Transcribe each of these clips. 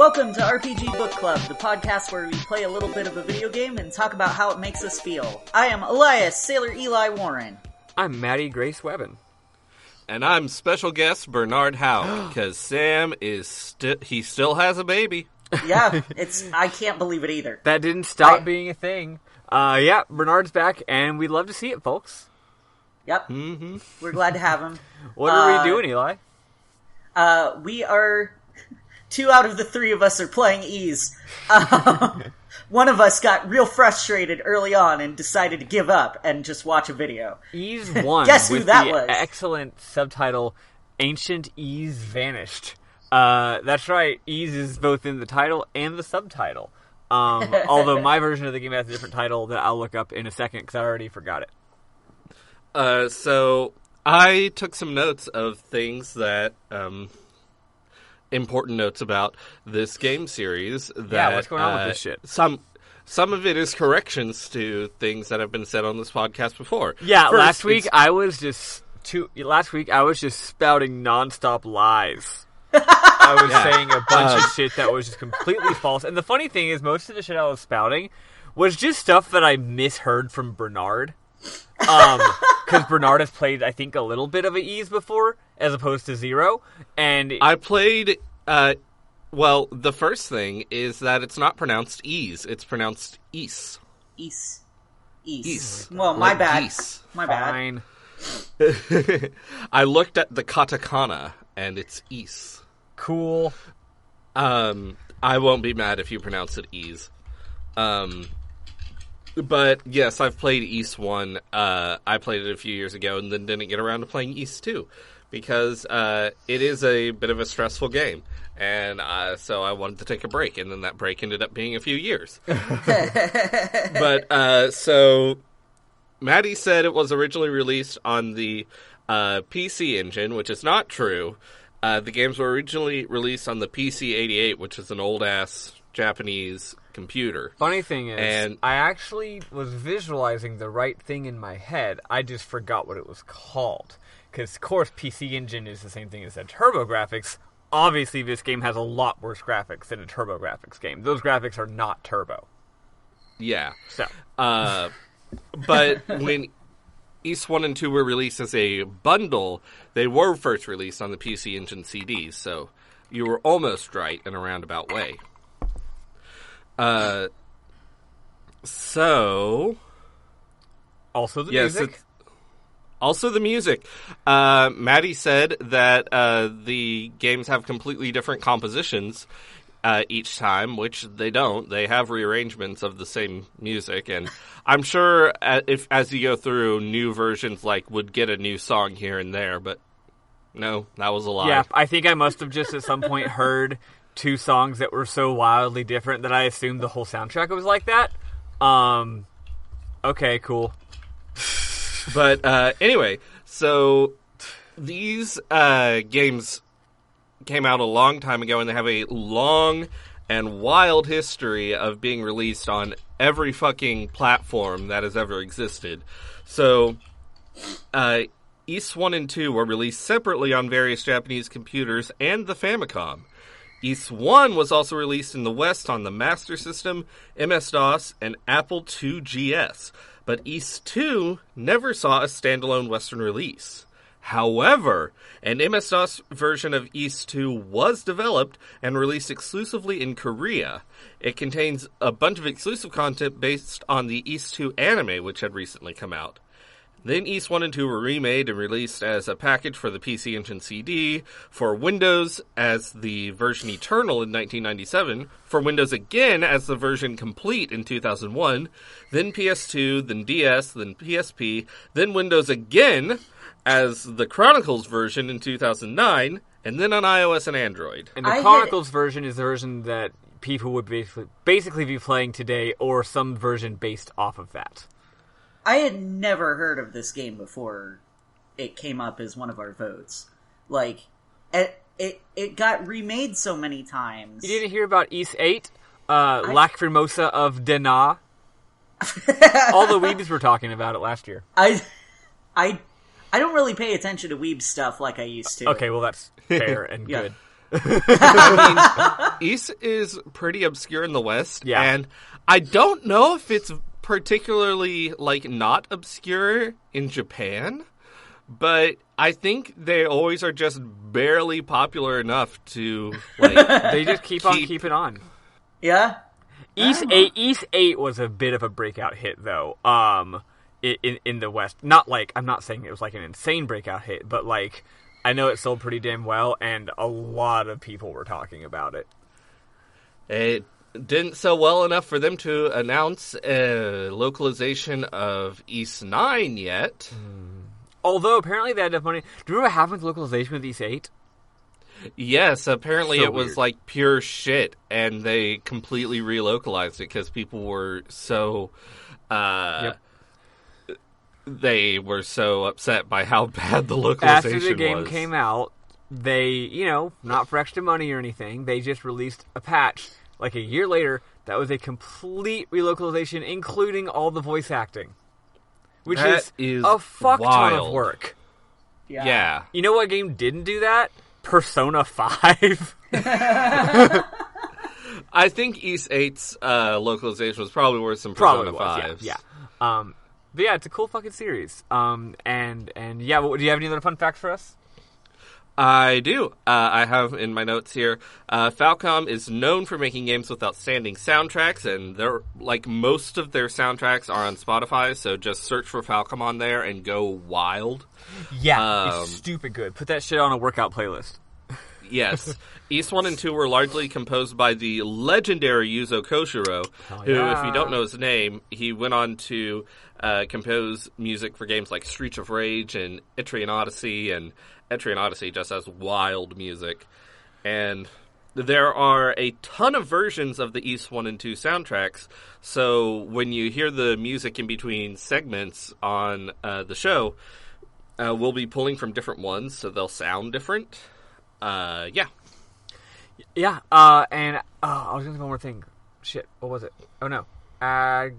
Welcome to RPG Book Club, the podcast where we play a little bit of a video game and talk about how it makes us feel. I am Elias, Sailor Eli Warren. I'm Maddie Grace Webben. And I'm special guest Bernard Howe, because Sam is he still has a baby. Yeah, I can't believe it either. That didn't stop being a thing. Yeah, Bernard's back, and we'd love to see it, folks. Yep. Mm-hmm. We're glad to have him. What are we doing, Eli? We are... 2 out of the 3 of us are playing Ys. One of us got real frustrated early on and decided to give up and just watch a video. Ys 1 Guess who with that the was? Excellent subtitle, Ancient Ys Vanished. That's right, Ys is both in the title and the subtitle. Although my version of the game has a different title that I'll look up in a second because I already forgot it. So I took some notes of things that... important notes about this game series. What's going on with this shit? Some of it is corrections to things that have been said on this podcast before. Yeah, last week I was just spouting nonstop lies. I was saying a bunch of shit that was just completely false. And the funny thing is, most of the shit I was spouting was just stuff that I misheard from Bernard. Because Bernard has played, I think, a little bit of Ys before, as opposed to 0. And I played, well, the first thing is that it's not pronounced Ys, it's pronounced Ys. Ys. Ys. Well, my like bad. geese. My bad. fine. I looked at the katakana, and it's Ys. Cool. I won't be mad if you pronounce it Ys. But, yes, I've played Ys 1. I played it a few years ago and then didn't get around to playing Ys 2. Because it is a bit of a stressful game. And so I wanted to take a break. And then that break ended up being a few years. But, so, Maddie said it was originally released on the PC Engine, which is not true. The games were originally released on the PC-88, which is an old-ass Japanese computer. Funny thing is, I actually was visualizing the right thing in my head. I just forgot what it was called. Because, of course, PC Engine is the same thing as a TurboGrafx. Obviously, this game has a lot worse graphics than a TurboGrafx game. Those graphics are not turbo. Yeah. So. But when Ys 1 and 2 were released as a bundle, they were first released on the PC Engine CDs, so you were almost right in a roundabout way. So... Also the music. Also the music. Maddie said that the games have completely different compositions each time, which they don't. They have rearrangements of the same music, and I'm sure if as you go through, new versions would get a new song here and there, but no, that was a lie. Yeah, I think I must have just at some point heard 2 songs that were so wildly different that I assumed the whole soundtrack was like that. Okay, cool. But anyway, so these games came out a long time ago, and they have a long and wild history of being released on every fucking platform that has ever existed. So, Ys 1 and 2 were released separately on various Japanese computers and the Famicom. Ys 1 was also released in the West on the Master System, MS-DOS, and Apple IIgs, but Ys 2 never saw a standalone Western release. However, an MS-DOS version of Ys 2 was developed and released exclusively in Korea. It contains a bunch of exclusive content based on the Ys 2 anime, which had recently come out. Then Ys 1 and 2 were remade and released as a package for the PC Engine CD, for Windows as the version Eternal in 1997, for Windows again as the version Complete in 2001, then PS2, then DS, then PSP, then Windows again as the Chronicles version in 2009, and then on iOS and Android. And the Chronicles version is the version that people would basically be playing today, or some version based off of that. I had never heard of this game before it came up as one of our votes. It got remade so many times. You didn't hear about Ys 8? Lacrimosa of Dana? All the weebs were talking about it last year. I don't really pay attention to weeb stuff like I used to. Okay, well that's fair and good. I mean, Ys is pretty obscure in the West, and I don't know if it's particularly, like, not obscure in Japan, but I think they always are just barely popular enough to, like... They just keep on keeping on. Yeah? Ys 8 was a bit of a breakout hit, though, in the West. Not like, I'm not saying it was like an insane breakout hit, but like, I know it sold pretty damn well, and a lot of people were talking about it. It didn't sell well enough for them to announce a localization of Ys 9 yet. Although, apparently they had enough money. Do you remember what happened with localization with Ys 8? Yes, apparently it was weird. like pure shit, and they completely relocalized it because people were so... They were so upset by how bad the localization was. After the game came out, they, you know, not for extra money or anything, they just released a patch, like a year later, that was a complete relocalization, including all the voice acting. Which is a fuck ton of wild. work. Yeah. You know what game didn't do that? Persona 5. I think Ys 8's localization was probably worse than Persona 5's. Yeah. But yeah, it's a cool fucking series. And yeah, do you have any other fun facts for us? I do. I have in my notes here, Falcom is known for making games with outstanding soundtracks, and they're, like, most of their soundtracks are on Spotify, so just search for Falcom on there and go wild. Yeah, it's stupid good. Put that shit on a workout playlist. Yes. Ys 1 and 2 were largely composed by the legendary Yuzo Koshiro, who, if you don't know his name, he went on to compose music for games like Streets of Rage and Etrian Odyssey, and Etrian Odyssey just has wild music. And there are a ton of versions of the Ys 1 and 2 soundtracks, so when you hear the music in between segments on the show, we'll be pulling from different ones, so they'll sound different. Yeah. Yeah, I was gonna say one more thing. Shit, what was it? Oh no. The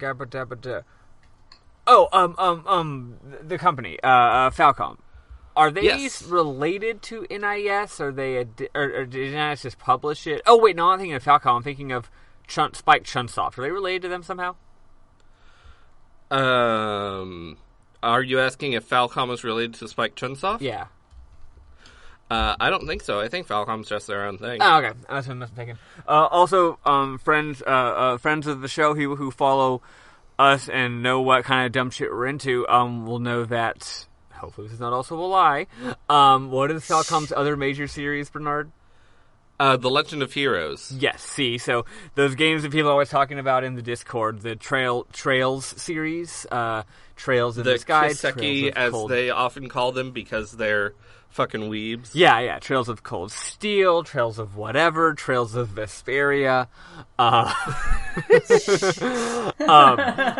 company, Falcom. Are they related to NIS? Are they, or did NIS just publish it? Oh wait, no, I'm thinking of Falcom. I'm thinking of Spike Chunsoft. Are they related to them somehow? Are you asking if Falcom is related to Spike Chunsoft? Yeah. I don't think so. I think Falcom's just their own thing. Oh, okay. That's what I'm mistaken. Also, friends of the show who follow us and know what kind of dumb shit we're into, will know that, hopefully this is not also a lie, what is Falcom's other major series, Bernard? The Legend of Heroes. Yes, see, so those games that people are always talking about in the Discord, the Trails series, Trails in the Sky, Kiseki, as they often call them, because they're fucking weebs. Yeah, Trails of Cold Steel, Trails of whatever, Trails of Vesperia.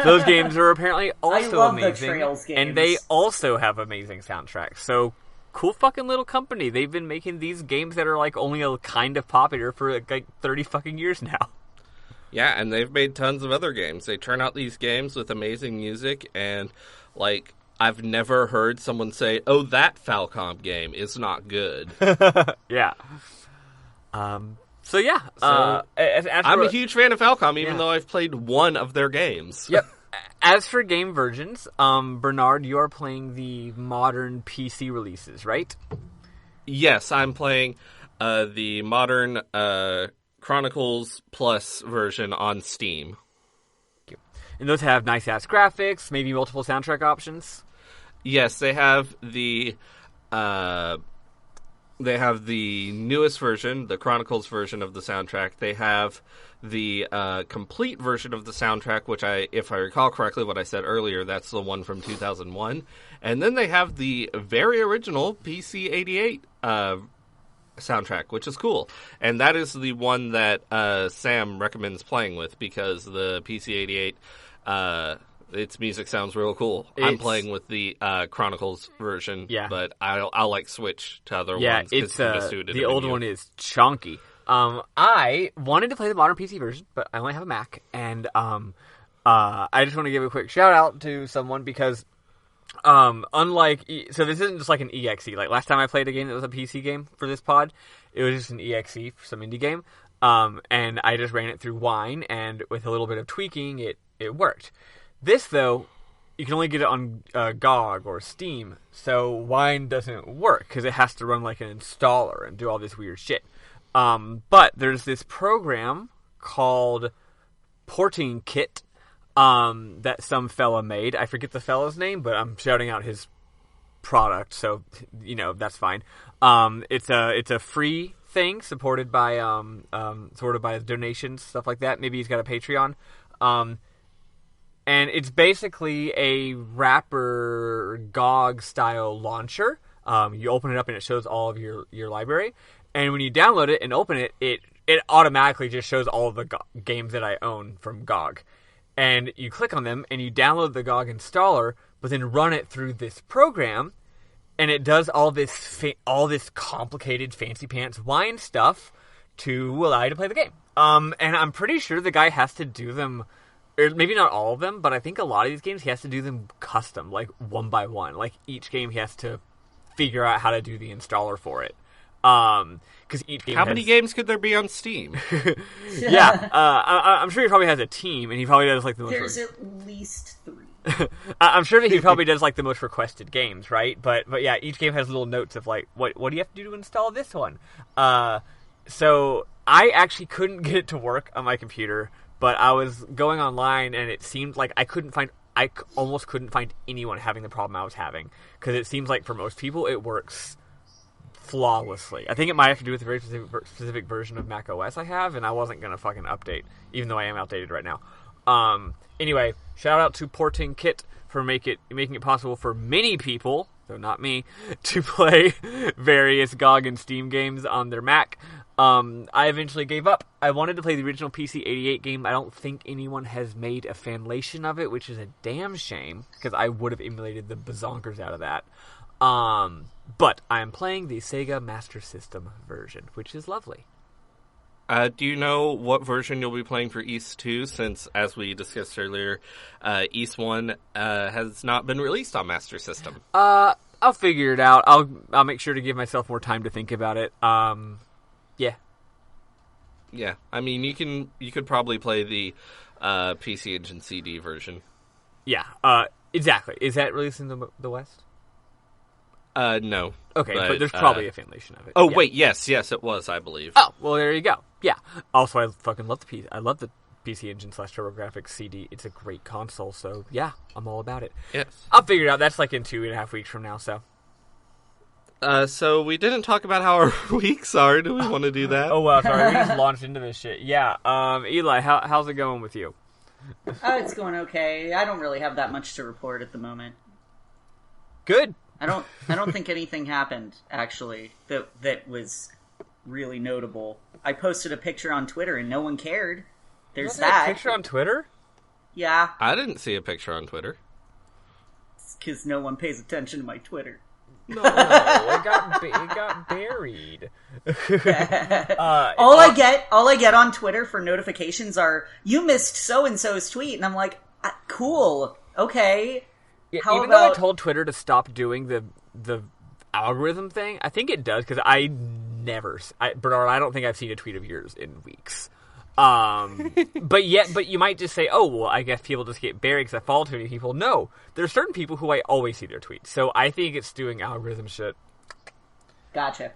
Those games are apparently also amazing, the Trails games. And they also have amazing soundtracks. So, cool fucking little company. They've been making these games that are like only a kind of popular for like 30 fucking years now. Yeah, and they've made tons of other games. They turn out these games with amazing music, and like, I've never heard someone say, "Oh, that Falcom game is not good." Yeah. So yeah. I'm a huge fan of Falcom, even though I've played one of their games. Yep. As for game versions, Bernard, you are playing the modern PC releases, right? Yes, I'm playing the modern Chronicles Plus version on Steam. And those have nice-ass graphics, maybe multiple soundtrack options? Yes, they have the newest version, the Chronicles version of the soundtrack. They have the complete version of the soundtrack, which if I recall correctly what I said earlier, that's the one from 2001. And then they have the very original PC-88 soundtrack, which is cool. And that is the one that Sam recommends playing with, because the PC-88, its music sounds real cool. I'm playing with the Chronicles version, but I'll like switch to other ones. Yeah, it's the old one is chunky. I wanted to play the modern PC version, but I only have a Mac, and I just want to give a quick shout out to someone, because So this isn't just like an EXE. Like last time I played a game that was a PC game for this pod, it was just an EXE for some indie game. And I just ran it through Wine, and with a little bit of tweaking, it worked. This, though, you can only get it on GOG or Steam, so Wine doesn't work, because it has to run like an installer and do all this weird shit. But there's this program called Porting Kit that some fella made. I forget the fella's name, but I'm shouting out his product, so, that's fine. It's a free thing supported by sort of by donations, stuff like that. Maybe he's got a Patreon, and it's basically a wrapper GOG style launcher. You open it up and it shows all of your library, and when you download it and open it, it automatically just shows all of the games that I own from GOG, and you click on them and you download the GOG installer, but then run it through this program. And it does all this complicated fancy pants Wine stuff to allow you to play the game. And I'm pretty sure the guy has to do them, or maybe not all of them, but I think a lot of these games he has to do them custom, like one by one. Like each game he has to figure out how to do the installer for it. Because each game How many games could there be on Steam? Yeah, I'm sure he probably has a team, and he probably does like the most. There's at least 3. I'm sure that he probably does like the most requested games, right? But yeah, each game has little notes of like, what do you have to do to install this one? So I actually couldn't get it to work on my computer, but I was going online and it seemed like I almost couldn't find anyone having the problem I was having, because it seems like for most people it works flawlessly. I think it might have to do with a very specific version of Mac OS I have, and I wasn't gonna fucking update, even though I am outdated right now. Anyway, shout out to Porting Kit for making it possible for many people, though not me, to play various GOG and Steam games on their Mac. I eventually gave up. I wanted to play the original PC-88 game. I don't think anyone has made a fanlation of it, which is a damn shame, because I would have emulated the bazonkers out of that. But I am playing the Sega Master System version, which is lovely. Do you know what version you'll be playing for East 2, since, as we discussed earlier, East 1 has not been released on Master System? I'll figure it out. I'll make sure to give myself more time to think about it. Yeah. Yeah, I mean, you could probably play the PC Engine CD version. Yeah, exactly. Is that released in the West? No. Okay, but there's probably a fanlation of it. Oh, yeah. Wait, yes, it was, I believe. Oh, well, there you go. Yeah. Also, I fucking love the PC. I love the PC Engine / TurboGrafx CD. It's a great console, so yeah, I'm all about it. Yes. I'll figure it out. That's like in 2.5 weeks from now, so. So we didn't talk about how our weeks are. Do we want to do that? Oh, wow, sorry. We just launched into this shit. Yeah. Eli, how's it going with you? It's going okay. I don't really have that much to report at the moment. Good. I don't think anything happened, actually, that was really notable. I posted a picture on Twitter and no one cared. There's that. A picture on Twitter? Yeah. I didn't see a picture on Twitter. It's because no one pays attention to my Twitter. No, it got buried. All I get on Twitter for notifications are, you missed so-and-so's tweet, and I'm like, cool, okay. Yeah, even though I told Twitter to stop doing the algorithm thing, I think it does, because Bernard, I don't think I've seen a tweet of yours in weeks. But you might just say, oh, well, I guess people just get buried because I follow too many people. No, there are certain people who I always see their tweets, so I think it's doing algorithm shit. Gotcha.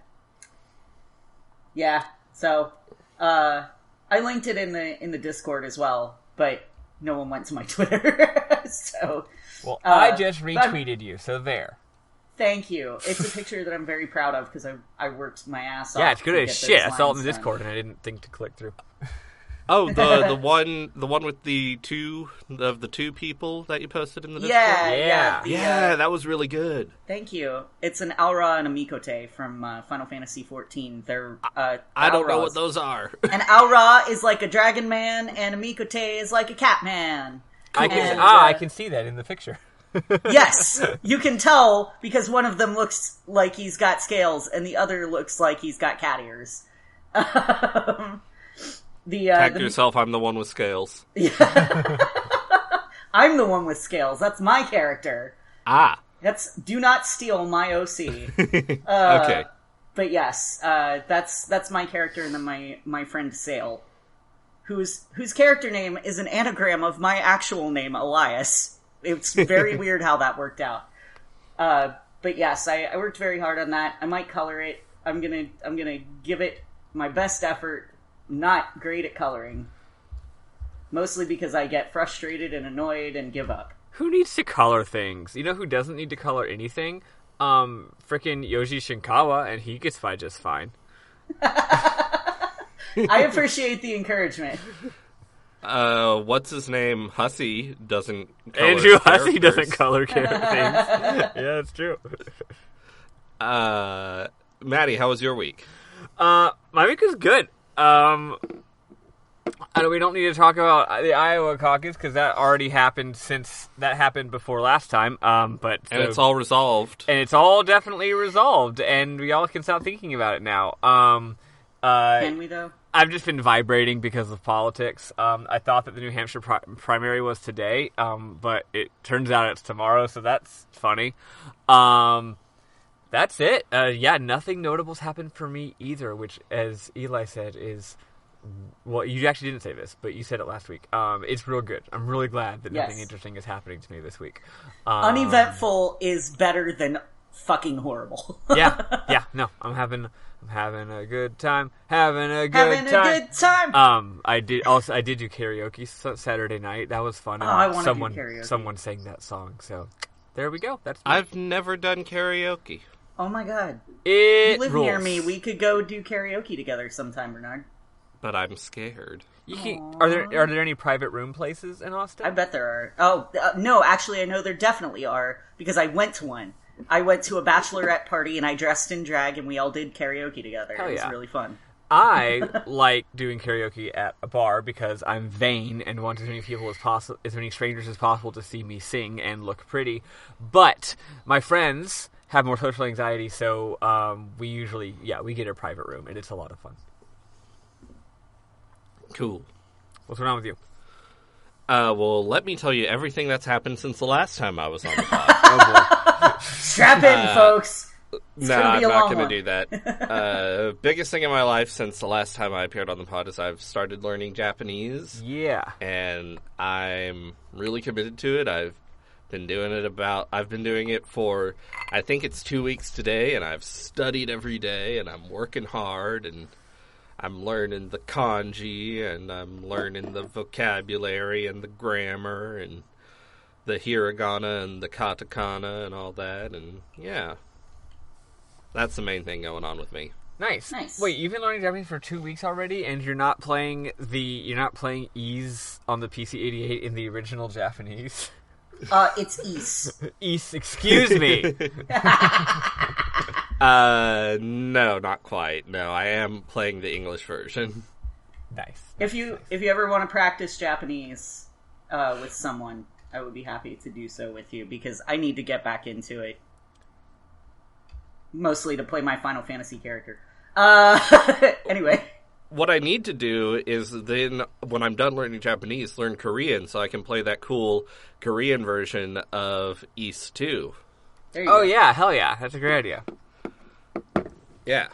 Yeah, so, I linked it in the Discord as well, but no one went to my Twitter, so... Well, I just retweeted you, so there. Thank you. It's a picture that I'm very proud of because I worked my ass off. Yeah, it's good as shit. I saw it in the Discord and I didn't think to click through. Oh, the one with the two people that you posted in the Discord? Yeah, that was really good. Thank you. It's an Aura and a Mikote from Final Fantasy XIV. They're I don't know what those are. An Aura is like a dragon man, and a Mikote is like a cat man. Cool. I can see that in the picture. Yes, you can tell because one of them looks like he's got scales, and the other looks like he's got cat ears. Tag yourself, I'm the one with scales. I'm the one with scales. That's my character. Do not steal my OC. Okay. But yes, that's my character, and then my friend Sale, whose character name is an anagram of my actual name, Elias. It's very weird how that worked out. But yes, I worked very hard on that. I might color it. I'm gonna give it my best effort. Not great at coloring, mostly because I get frustrated and annoyed and give up. Who needs to color things? You know who doesn't need to color anything? Frickin' Yoji Shinkawa, and he gets by just fine. I appreciate the encouragement. What's his name? Hussey doesn't color Andrew characters. Hussey doesn't color things. Yeah, it's true. Maddie, how was your week? My week was good. We don't need to talk about the Iowa caucus because that already happened that happened before last time. And it's all resolved. And it's all definitely resolved, and we all can stop thinking about it now. Can we, though? I've just been vibrating because of politics. I thought that the New Hampshire primary was today, but it turns out it's tomorrow, so that's funny. That's it. Nothing notable's happened for me either, which, as Eli said, is... Well, you actually didn't say this, but you said it last week. It's real good. I'm really glad that nothing interesting is happening to me this week. Uneventful is better than fucking horrible. No, I'm having a good time. Having a good time. I did do karaoke Saturday night. That was fun. I want to do karaoke. Someone sang that song, so there we go. That's me. I've never done karaoke. Oh my god. You live near me. We could go do karaoke together sometime, Bernard. But I'm scared. Are there any private room places in Austin? I bet there are. Oh, no, actually, I know there definitely are, because I went to one. I went to a bachelorette party, and I dressed in drag, and we all did karaoke together. It was really fun. I like doing karaoke at a bar because I'm vain and want as many strangers as possible to see me sing and look pretty. But my friends have more social anxiety, so we usually, we get a private room, and it's a lot of fun. Cool. What's going on with you? Well, let me tell you everything that's happened since the last time I was on the pod. Oh, boy. Strap in, folks. I'm not going to do that. Biggest thing in my life since the last time I appeared on the pod is I've started learning Japanese. Yeah. And I'm really committed to it. I've been doing it for, I think it's 2 weeks today, and I've studied every day, and I'm working hard, and I'm learning the kanji, and I'm learning the vocabulary and the grammar and the hiragana and the katakana and all that, and yeah. That's the main thing going on with me. Nice. Wait, you've been learning Japanese for 2 weeks already, and you're not playing Ease on the PC-88 in the original Japanese? It's Ease. Ease, excuse me. No, not quite. No, I am playing the English version. Nice. If you ever want to practice Japanese with someone, I would be happy to do so with you, because I need to get back into it. Mostly to play my Final Fantasy character. Anyway. What I need to do is then, when I'm done learning Japanese, learn Korean so I can play that cool Korean version of East 2. There you go. Yeah, hell yeah. That's a great idea. Yeah.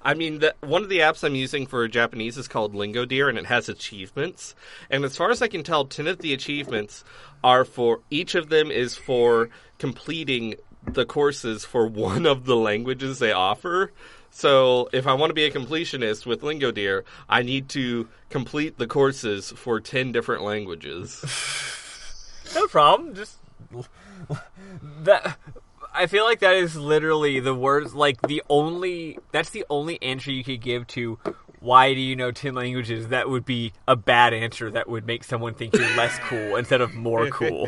I mean, one of the apps I'm using for Japanese is called Lingo Deer, and it has achievements. And as far as I can tell, 10 of the achievements are each of them is for completing the courses for one of the languages they offer. So if I want to be a completionist with Lingo Deer, I need to complete the courses for 10 different languages. No problem. Just that. I feel like that is literally the words, like, that's the only answer you could give to why do you know 10 languages. That would be a bad answer that would make someone think you're less cool instead of more cool.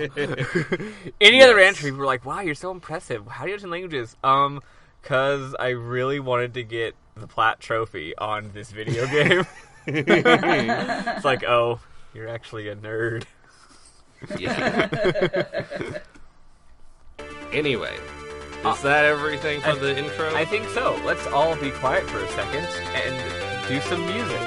Any other answer, people were like, wow, you're so impressive. How do you know 10 languages? Because I really wanted to get the Plat Trophy on this video game. It's like, oh, you're actually a nerd. Yeah. Anyway, is that everything for the intro? I think so. Let's all be quiet for a second and do some music.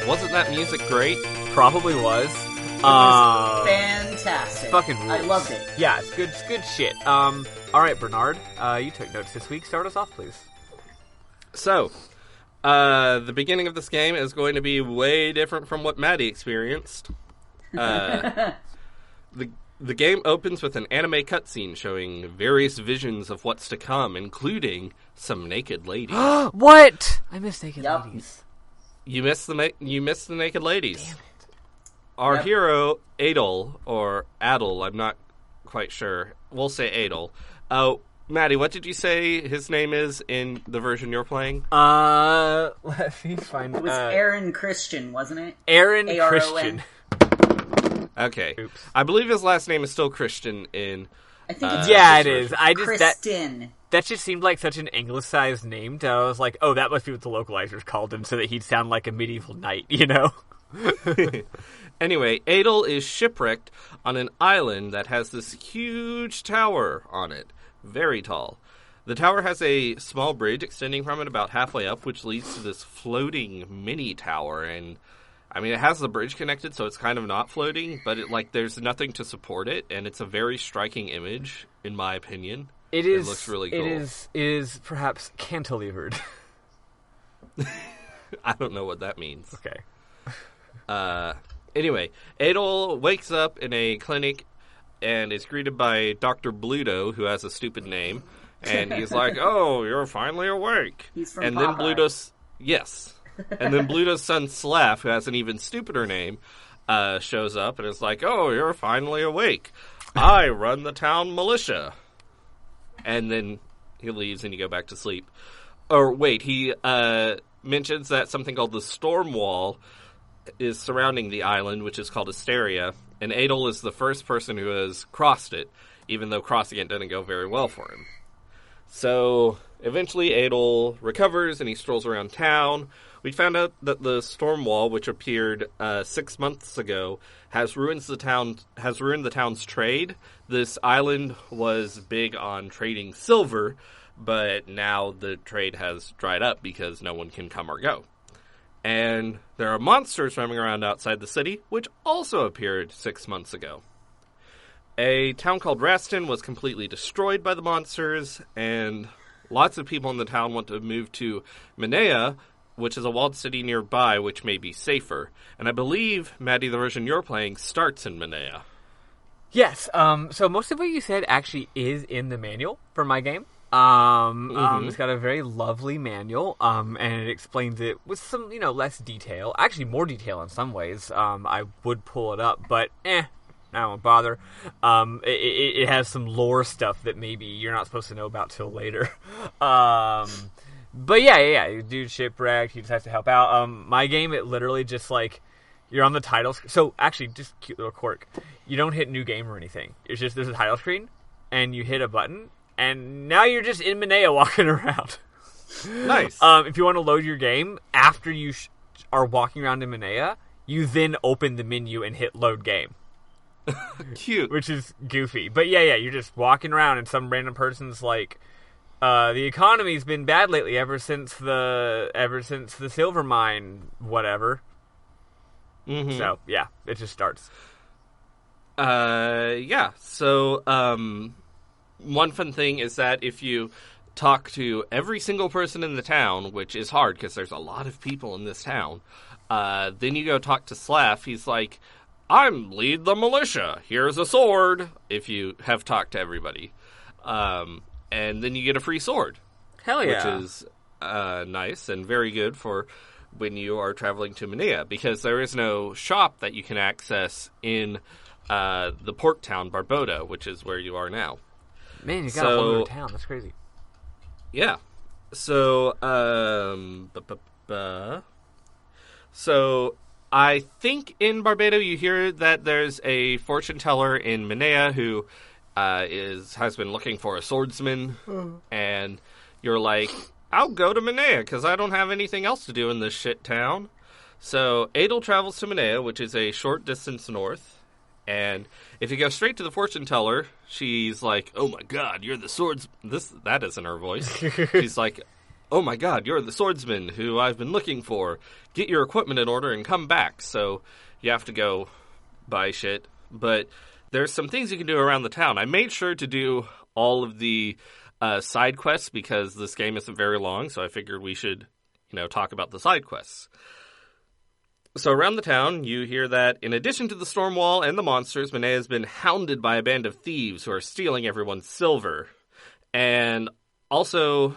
Wasn't that music great? Probably was. It was fantastic. Fucking rules. I loved it. Yeah, it's good shit. All right, Bernard, you took notes this week. Start us off, please. So, the beginning of this game is going to be way different from what Maddie experienced. The game opens with an anime cutscene showing various visions of what's to come, including some naked ladies. What? I miss naked ladies. You missed the naked ladies. Damn it. Our hero, Adol, or Adel, I'm not quite sure. We'll say Adol. Maddie, what did you say his name is in the version you're playing? Let me find... It was Aaron Christian, wasn't it? Aaron Christian. Okay. Oops. I believe his last name is still Christian in... I think it's yeah, it is. I just Kristen. that just seemed like such an anglicized name. I was like, oh, that must be what the localizers called him, so that he'd sound like a medieval knight, you know? Anyway, Adel is shipwrecked on an island that has this huge tower on it. Very tall. The tower has a small bridge extending from it about halfway up, which leads to this floating mini tower. And, I mean, it has the bridge connected, so it's kind of not floating, but there's nothing to support it, and it's a very striking image, in my opinion. It looks really cool. It is perhaps cantilevered. I don't know what that means. Okay. Anyway, Adel wakes up in a clinic and is greeted by Dr. Bluto, who has a stupid name, and he's like, "Oh, you're finally awake." He's from and Popeye. then Bluto's and then Bluto's son Slav, who has an even stupider name, shows up and is like, "Oh, you're finally awake. I run the town militia." And then he leaves and you go back to sleep. Or wait, he mentions that something called the Storm Wall is surrounding the island, which is called Asteria, and Adel is the first person who has crossed it, even though crossing it didn't go very well for him. So, eventually Adel recovers and he strolls around town. We found out that the Storm Wall, which appeared 6 months ago, has ruined the town's trade. This island was big on trading silver, but now the trade has dried up because no one can come or go. And there are monsters roaming around outside the city, which also appeared 6 months ago. A town called Raston was completely destroyed by the monsters, and lots of people in the town want to move to Minea, which is a walled city nearby, which may be safer. And I believe, Maddie, the version you're playing starts in Minea. Yes, so most of what you said actually is in the manual for my game. It's got a very lovely manual, and it explains it with some, less detail. Actually, more detail in some ways. I would pull it up, but I won't bother. It has some lore stuff that maybe you're not supposed to know about till later. But yeah, dude shipwrecked, he just has to help out. My game, it literally just, you're on the title screen. So, actually, just cute little quirk. You don't hit new game or anything. It's just, there's a title screen, and you hit a button, and now you're just in Minea walking around. Nice. If you want to load your game, after you are walking around in Minea, you then open the menu and hit load game. Cute. Which is goofy. But yeah, you're just walking around, and some random person's like, the economy's been bad lately ever since the silver mine, whatever. Mm-hmm. So, yeah, it just starts. Yeah. So, one fun thing is that if you talk to every single person in the town, which is hard because there's a lot of people in this town, then you go talk to Slav. He's like, "I'm lead the militia. Here's a sword," if you have talked to everybody. And then you get a free sword. Hell yeah. Which is nice and very good for when you are traveling to Minea, because there is no shop that you can access in the port town, Barboda, which is where you are now. Man, you got a whole other town. That's crazy. Yeah. So, So, I think in Barbados you hear that there's a fortune teller in Minea who has been looking for a swordsman, and you're like, "I'll go to Minea because I don't have anything else to do in this shit town." So Adel travels to Minea, which is a short distance north, and if you go straight to the fortune teller, she's like, "Oh my god, you're the swords..." That isn't her voice. She's like, oh my god, you're the swordsman who I've been looking for. Get your equipment in order and come back. So you have to go buy shit. But there's some things you can do around the town. I made sure to do all of the side quests because this game isn't very long, so I figured we should, talk about the side quests. So around the town, you hear that in addition to the storm wall and the monsters, Monet has been hounded by a band of thieves who are stealing everyone's silver. And also,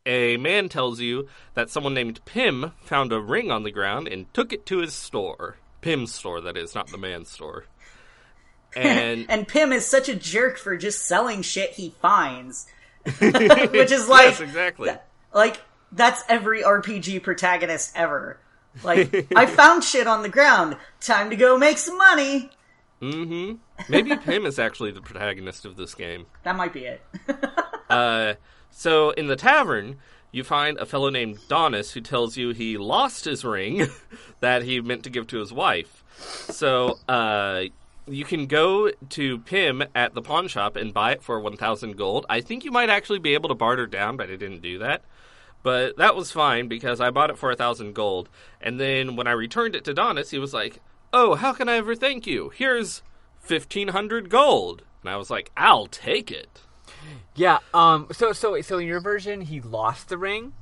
a man tells you that someone named Pim found a ring on the ground and took it to his store. Pim's store, that is, not the man's store. And Pim is such a jerk for just selling shit he finds. Which is like... Yes, exactly. That's every RPG protagonist ever. I found shit on the ground. Time to go make some money. Mm-hmm. Maybe Pim is actually the protagonist of this game. That might be it. So in the tavern, you find a fellow named Donis who tells you he lost his ring that he meant to give to his wife. So, you can go to Pim at the pawn shop and buy it for 1,000 gold. I think you might actually be able to barter down, but I didn't do that. But that was fine because I bought it for 1,000 gold. And then when I returned it to Donis, he was like, oh, how can I ever thank you? Here's 1,500 gold. And I was like, I'll take it. Yeah, so in your version, he lost the ring?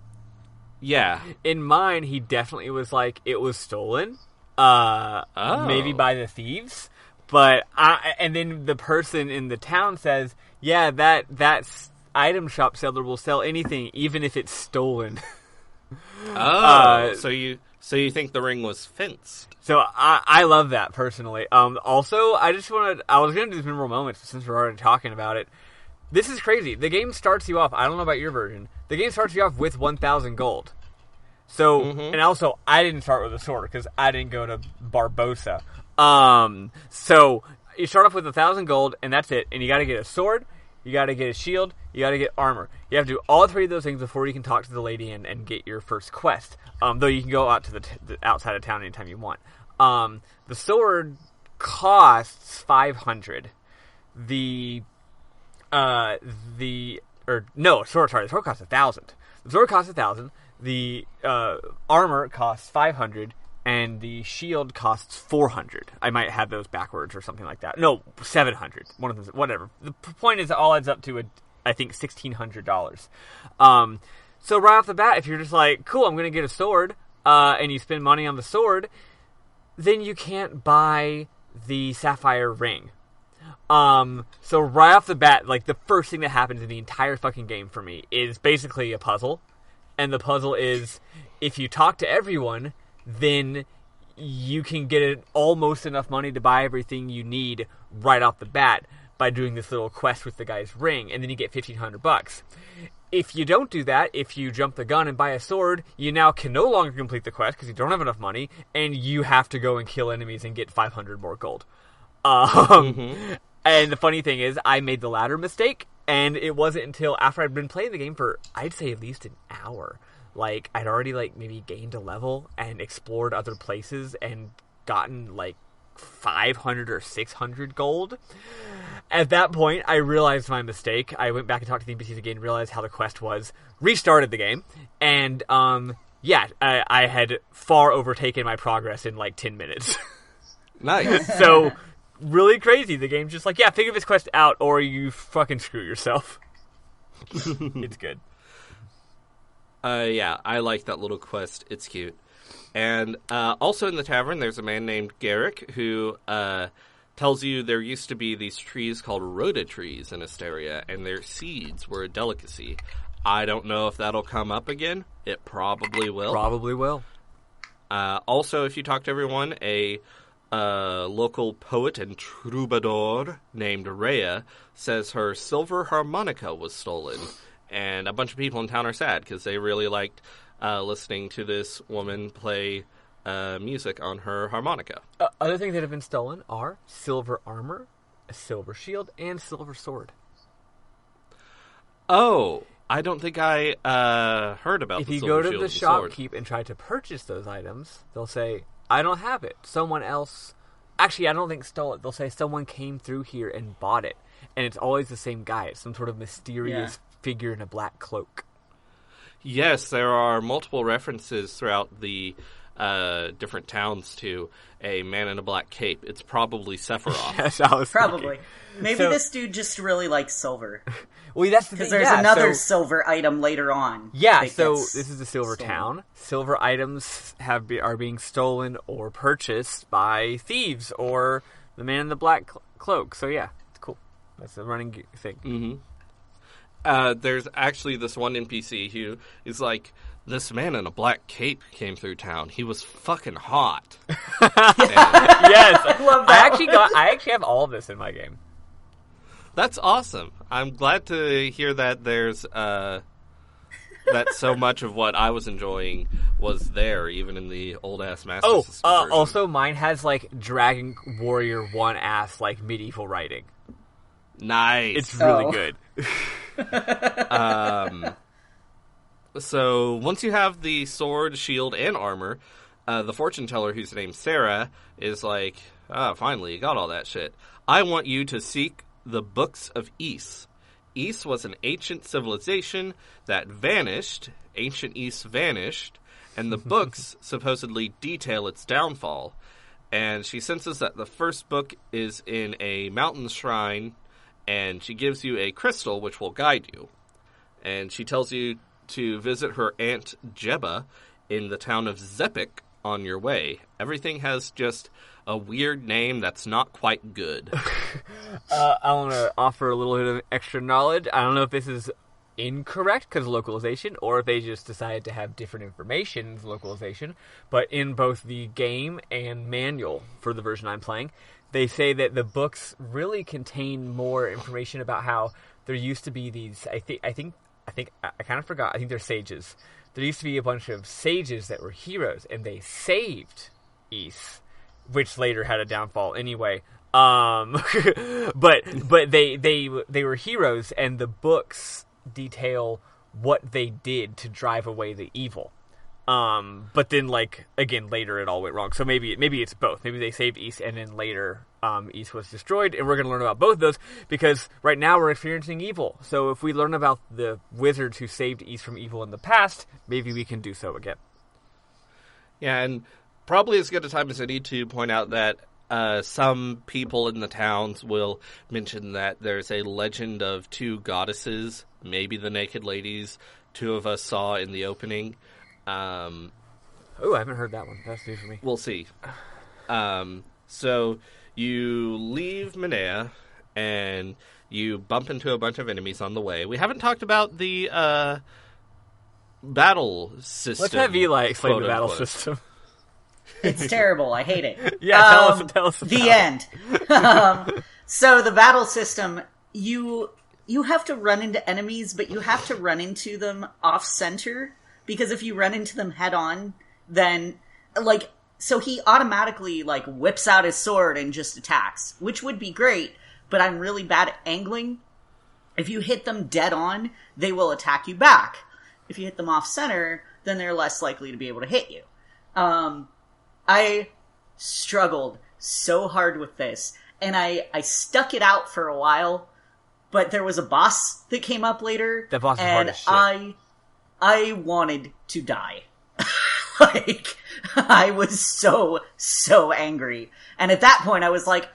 Yeah. In mine, he definitely was like, it was stolen. Maybe by the thieves. But and then the person in the town says, yeah, that's item shop seller will sell anything, even if it's stolen. So you think the ring was fenced? So I love that personally. Also, I was going to do this memorable moments since we're already talking about it. This is crazy. The game starts you off. I don't know about your version. The game starts you off with 1,000 gold. So, and also, I didn't start with a sword because I didn't go to Barbosa. So you start off with 1,000 gold, and that's it. And you got to get a sword, you got to get a shield, you got to get armor. You have to do all three of those things before you can talk to the lady and get your first quest. Though you can go out to the outside of town anytime you want. The sword costs 500. The sword costs 1,000. The sword costs 1,000. The armor costs 500. And the shield costs 400. I might have those backwards or something like that. No, 700. One of them, whatever. The point is, it all adds up to I think $1,600. So right off the bat, if you're just like, cool, I'm going to get a sword, and you spend money on the sword, then you can't buy the sapphire ring. So right off the bat, the first thing that happens in the entire fucking game for me is basically a puzzle, and the puzzle is if you talk to everyone, then you can get almost enough money to buy everything you need right off the bat by doing this little quest with the guy's ring, and then you get $1,500. If you don't do that, if you jump the gun and buy a sword, you now can no longer complete the quest because you don't have enough money, and you have to go and kill enemies and get 500 more gold. And the funny thing is, I made the latter mistake, and it wasn't until after I'd been playing the game for, I'd say, at least an hour. I'd already, maybe gained a level and explored other places and gotten, 500 or 600 gold. At that point, I realized my mistake. I went back and talked to the NPCs again, realized how the quest was, restarted the game, and, I had far overtaken my progress in, 10 minutes. Nice. So, really crazy. The game's just figure this quest out, or you fucking screw yourself. It's good. Yeah, I like that little quest. It's cute. And also in the tavern, there's a man named Garrick who tells you there used to be these trees called rhoda trees in Asteria, and their seeds were a delicacy. I don't know if that'll come up again. It probably will. Probably will. Also, if you talk to everyone, a local poet and troubadour named Rhea says her silver harmonica was stolen. And a bunch of people in town are sad because they really liked listening to this woman play music on her harmonica. Other things that have been stolen are silver armor, a silver shield, and silver sword. Oh, I don't think I heard about the silver shield. If you go to the shopkeep and try to purchase those items, they'll say, I don't have it. Someone else... Actually, I don't think stole it. They'll say someone came through here and bought it. And it's always the same guy. It's some sort of mysterious figure in a black cloak. Yes, there are multiple references throughout the different towns to a man in a black cape. It's probably Sephiroth. Yes, I was Probably. thinking. Maybe this dude just really likes silver. Well, that's the Because thing. there's another silver item later on. Yeah, so this is a silver stolen. town. Silver items are being stolen or purchased by thieves or the man in the black cloak. So yeah, it's cool. That's a running thing. Mm-hmm. There's actually this one NPC who is like, this man in a black cape came through town. He was fucking hot. Yes, I love that. I actually have all of this in my game. That's awesome. I'm glad to hear that there's that so much of what I was enjoying was there, even in the old ass Master System version. Also mine has like Dragon Warrior 1 ass like medieval writing. Nice. It's really good. So once you have the sword, shield, and armor, the fortune teller, whose name's Sarah, is like, finally, you got all that shit. I want you to seek the books of Ys. Ys was an ancient civilization that vanished. Ancient Ys vanished, and the books supposedly detail its downfall. And she senses that the first book is in a mountain shrine, and she gives you a crystal which will guide you. And she tells you to visit her aunt Jebba in the town of Zepik on your way. Everything has just a weird name that's not quite good. I want to offer a little bit of extra knowledge. I don't know if this is incorrect because of localization, or if they just decided to have different information in localization, but in both the game and manual for the version I'm playing, they say that the books really contain more information about how there used to be these, I kind of forgot, I think they're sages. There used to be a bunch of sages that were heroes, and they saved Ys, which later had a downfall anyway. But they were heroes, and the books detail what they did to drive away the evil. But then, like, again, later it all went wrong. So maybe it's both. Maybe they saved Ys, and then later Ys was destroyed, and we're going to learn about both of those, because right now we're experiencing evil. So if we learn about the wizards who saved Ys from evil in the past, maybe we can do so again. Yeah, and probably as good a time as any to point out that some people in the towns will mention that there's a legend of two goddesses, maybe the Naked Ladies, two of us saw in the opening. I haven't heard that one. That's new for me. We'll see. So you leave Minea, and you bump into a bunch of enemies on the way. We haven't talked about the battle system. Let's have Eli explain the battle system. It's terrible. I hate it. Yeah, tell us about the end. So the battle system, you have to run into enemies, but you have to run into them off-center, because if you run into them head-on, then, like, so he automatically, like, whips out his sword and just attacks, which would be great, but I'm really bad at angling. If you hit them dead-on, they will attack you back. If you hit them off-center, then they're less likely to be able to hit you. I struggled so hard with this, and I stuck it out for a while, but there was a boss that came up later, that boss is and hard as shit. I wanted to die. Like, I was so angry. And at that point, I was like,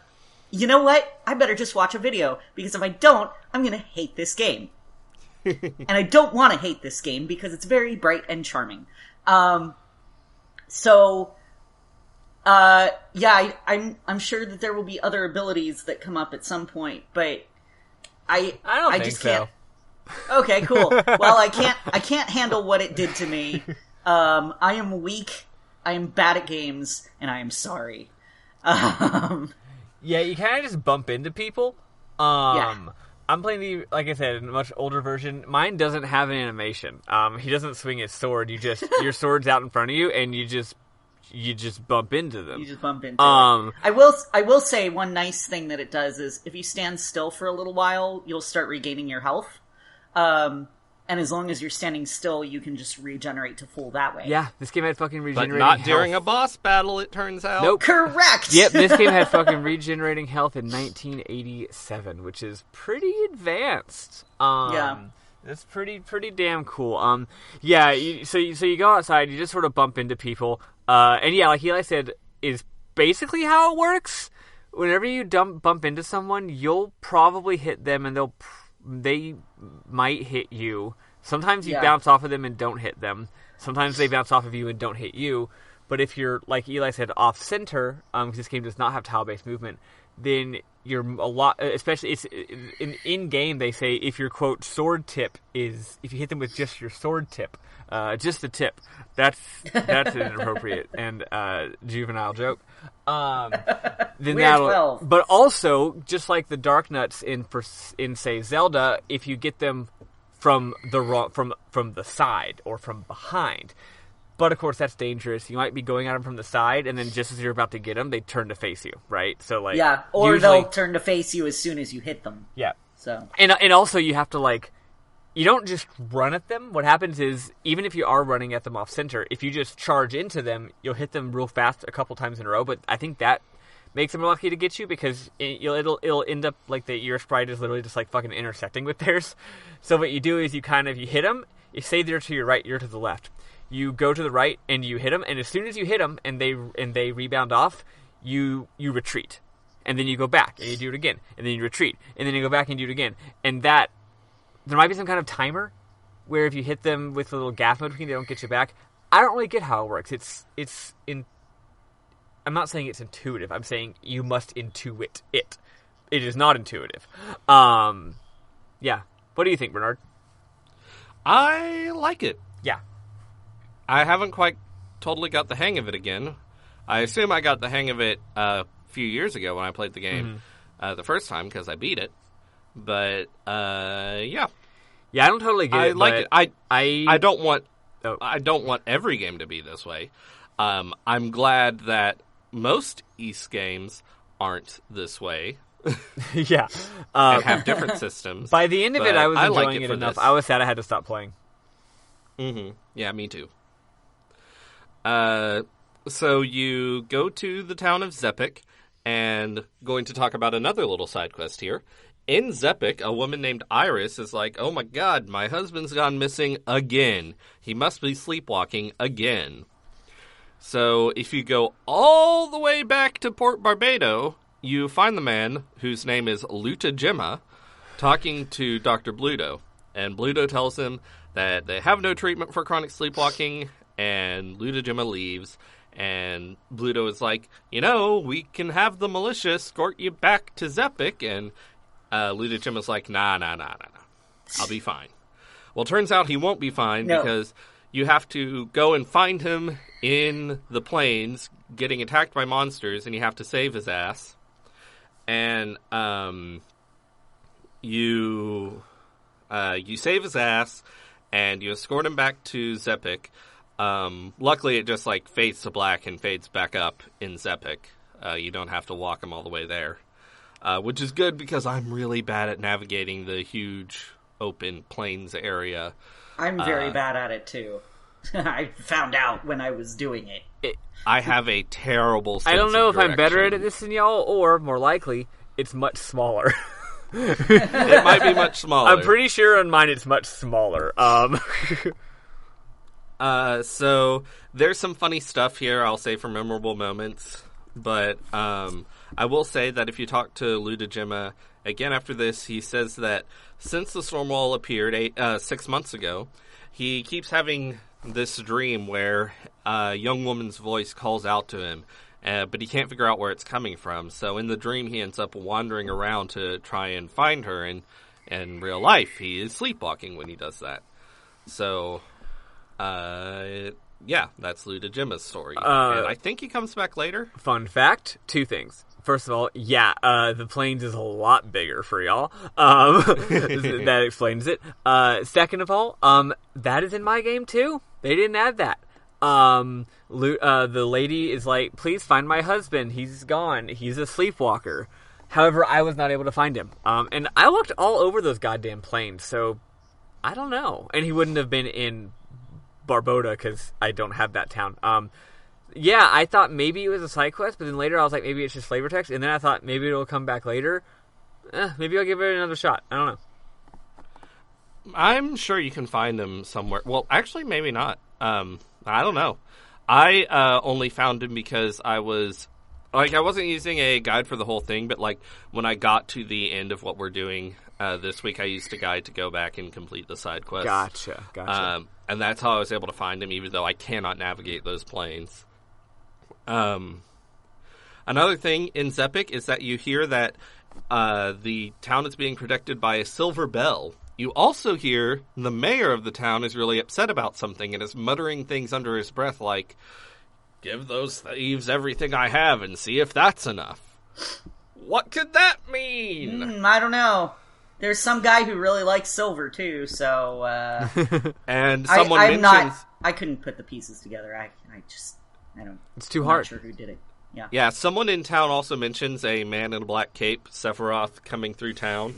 you know what? I better just watch a video, because if I don't, I'm gonna hate this game. And I don't want to hate this game, because it's very bright and charming. I'm sure that there will be other abilities that come up at some point, but I just can't. Okay, cool. Well, I can't handle what it did to me. I am weak, I am bad at games, and I am sorry. Yeah, you kind of just bump into people. I'm playing like I said, a much older version. Mine doesn't have an animation. He doesn't swing his sword. Your sword's out in front of you, and you just bump into them. You just bump into it. I will say one nice thing that it does is if you stand still for a little while, you'll start regaining your health. And as long as you're standing still, you can just regenerate to full that way. Yeah, this game had fucking regenerating health. But not health. during a boss battle, it turns out. Nope. Correct! Yep, this game had fucking regenerating health in 1987, which is pretty advanced. Yeah. That's pretty damn cool. So you go outside, you just sort of bump into people, and yeah, like Eli said, is basically how it works. Whenever you bump into someone, you'll probably hit them, and they might hit you. Sometimes you bounce off of them and don't hit them. Sometimes they bounce off of you and don't hit you. But if you're, like Eli said, off center, because this game does not have tile-based movement, then you're a lot, especially it's in game they say if your quote sword tip is, if you hit them with just your sword tip, just the tip, that's an inappropriate and juvenile joke. Then that'll, but also just like the dark nuts in say Zelda, if you get them from the side or from behind. But, of course, that's dangerous. You might be going at them from the side, and then just as you're about to get them, they turn to face you, right? So, like... Yeah, or usually, they'll turn to face you as soon as you hit them. Yeah. So. And also, you have to, like... You don't just run at them. What happens is, even if you are running at them off-center, if you just charge into them, you'll hit them real fast a couple times in a row, but I think that makes them lucky to get you, because it'll end up, like, your sprite is literally just, like, fucking intersecting with theirs. So what you do is you hit them, you say they're to your right, you're to the left. You go to the right and you hit them, and as soon as you hit them and they rebound off, you retreat, and then you go back and you do it again, and then you retreat, and then you go back and do it again, and that there might be some kind of timer where if you hit them with a little gaff mode, they don't get you back. I don't really get how it works. I'm not saying it's intuitive. I'm saying you must intuit it. It is not intuitive. Yeah. What do you think, Bernard? I like it. Yeah. I haven't quite totally got the hang of it again. I assume I got the hang of it a few years ago when I played the game the first time because I beat it. But yeah, I don't totally get it. I like it. I don't want every game to be this way. I'm glad that most Ys games aren't this way. Yeah, and have different systems. By the end of it, I was enjoying it enough. This. I was sad I had to stop playing. Mm-hmm. Yeah, me too. So you go to the town of Zepik, and going to talk about another little side quest here. In Zepik, a woman named Iris is like, oh my god, my husband's gone missing again. He must be sleepwalking again. So if you go all the way back to Port Barbado, you find the man, whose name is Luta Gemma, talking to Dr. Bluto. And Bluto tells him that they have no treatment for chronic sleepwalking, and Luta Gemma leaves. And Bluto is like, we can have the militia escort you back to Zepik. And Luta Gemma's like, nah. I'll be fine. Well, turns out he won't be fine because you have to go and find him in the plains getting attacked by monsters, and you have to save his ass. And you save his ass, and you escort him back to Zepik. Luckily, it just fades to black and fades back up in Zepik. You don't have to walk him all the way there, which is good because I'm really bad at navigating the huge open plains area. I'm very bad at it too. I found out when I was doing it. I have a terrible sense I don't know of if I'm better at this than y'all, or more likely, it's much smaller. It might be much smaller. I'm pretty sure on mine it's much smaller. So there's some funny stuff here, I'll say, for memorable moments. But I will say that if you talk to Luta Gemma again after this, he says that since the storm wall appeared 6 months ago, he keeps having this dream where a young woman's voice calls out to him, but he can't figure out where it's coming from. So in the dream, he ends up wandering around to try and find her. And in real life, he is sleepwalking when he does that. So, yeah, that's Luta Gemma's story. And I think he comes back later. Fun fact, 2 things. First of all, the plains is a lot bigger for y'all. That explains it. Second of all, that is in my game too. They didn't add that. The lady is like, please find my husband. He's gone. He's a sleepwalker. However, I was not able to find him. And I looked all over those goddamn plains, so I don't know. And he wouldn't have been in Barboda because I don't have that town. Yeah, I thought maybe it was a side quest, but then later I was like, maybe it's just flavor text, and then I thought maybe it'll come back later. Maybe I'll give it another shot. I don't know. I'm sure you can find them somewhere. Well, actually, maybe not. I don't know. I only found him because I wasn't using a guide for the whole thing, but like when I got to the end of what we're doing this week, I used a guide to go back and complete the side quests. Gotcha. And that's how I was able to find him, even though I cannot navigate those plains. Another thing in Zepic is that you hear that the town is being protected by a silver bell. You also hear the mayor of the town is really upset about something and is muttering things under his breath like, "Give those thieves everything I have and see if that's enough." What could that mean? I don't know. There's some guy who really likes silver too, so and someone mentions I couldn't put the pieces together. I don't. It's too I'm hard. Not sure who did it. Yeah. Yeah, someone in town also mentions a man in a black cape, Sephiroth, coming through town.